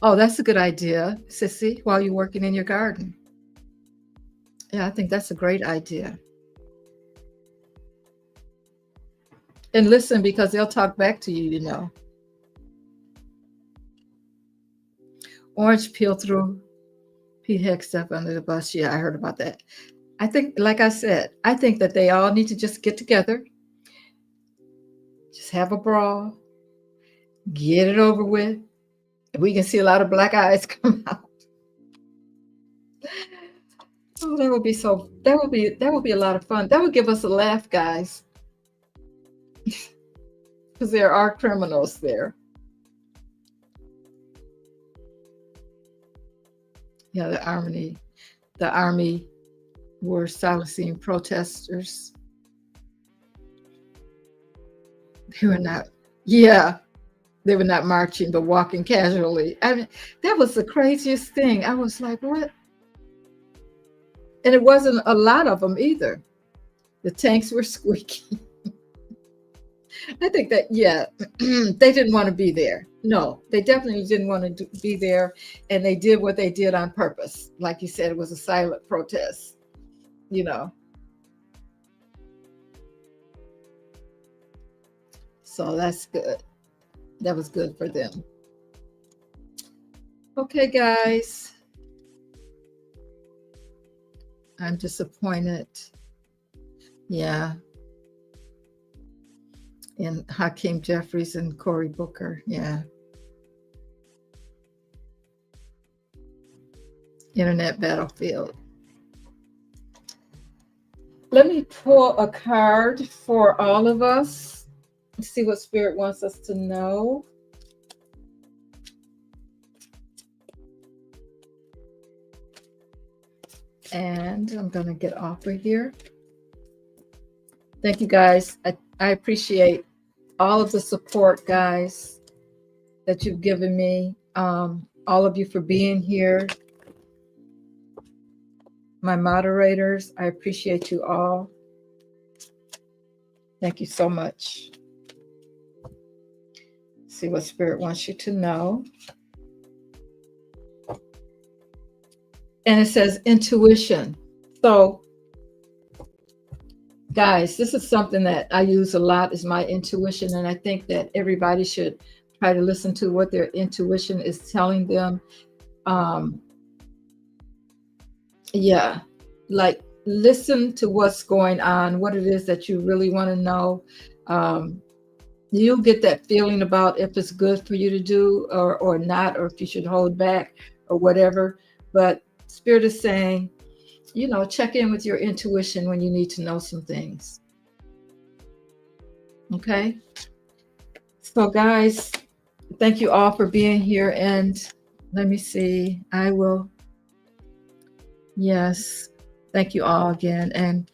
A: Oh, that's a good idea, sissy. While you're working in your garden, yeah, I think that's a great idea. And listen, because they'll talk back to you. Orange peel through Pete Hex stuff under the bus. Yeah, I heard about that. I think, like I said, I think that they all need to just get together, just have a brawl, get it over with. We can see a lot of black eyes come out. Oh, that would be a lot of fun. That would give us a laugh, guys, because there are criminals there. Yeah, the army were silencing protesters. They were not, yeah, they were not marching, but walking casually. I mean, that was the craziest thing. I was like, what? And it wasn't a lot of them either. The tanks were squeaky. I think that, yeah, they didn't want to be there. No, they definitely didn't want to be there. And they did what they did on purpose. Like you said, it was a silent protest, you know. So that's good. That was good for them. Okay, guys. I'm disappointed. Yeah. And Hakeem Jeffries and Cory Booker. Yeah. Internet battlefield. Let me pull a card for all of us. See what Spirit wants us to know. And I'm going to get off of here. Thank you, guys. I appreciate all of the support, guys, that you've given me. All of you for being here. My moderators, I appreciate you all. Thank you so much. See what Spirit wants you to know. And it says intuition. So, guys, this is something that I use a lot, is my intuition. And I think that everybody should try to listen to what their intuition is telling them. Yeah, like listen to what's going on, what it is that you really want to know. You'll get that feeling about if it's good for you to do or not, or if you should hold back or whatever. But Spirit is saying, check in with your intuition when you need to know some things. Okay. So, guys, thank you all for being here. And let me see. Yes. Thank you all again. And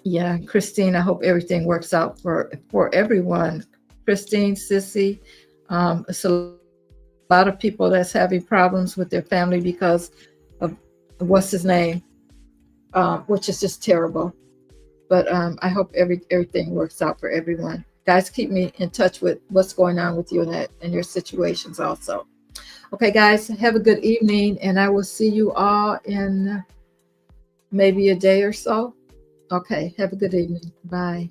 A: yeah, Christine, I hope everything works out for everyone. Christine, Sissy, it's a lot of people that's having problems with their family because of what's his name, which is just terrible. But I hope everything works out for everyone. Guys, keep me in touch with what's going on with you and your situations also. Okay, guys, have a good evening, and I will see you all in maybe a day or so. Okay, have a good evening. Bye.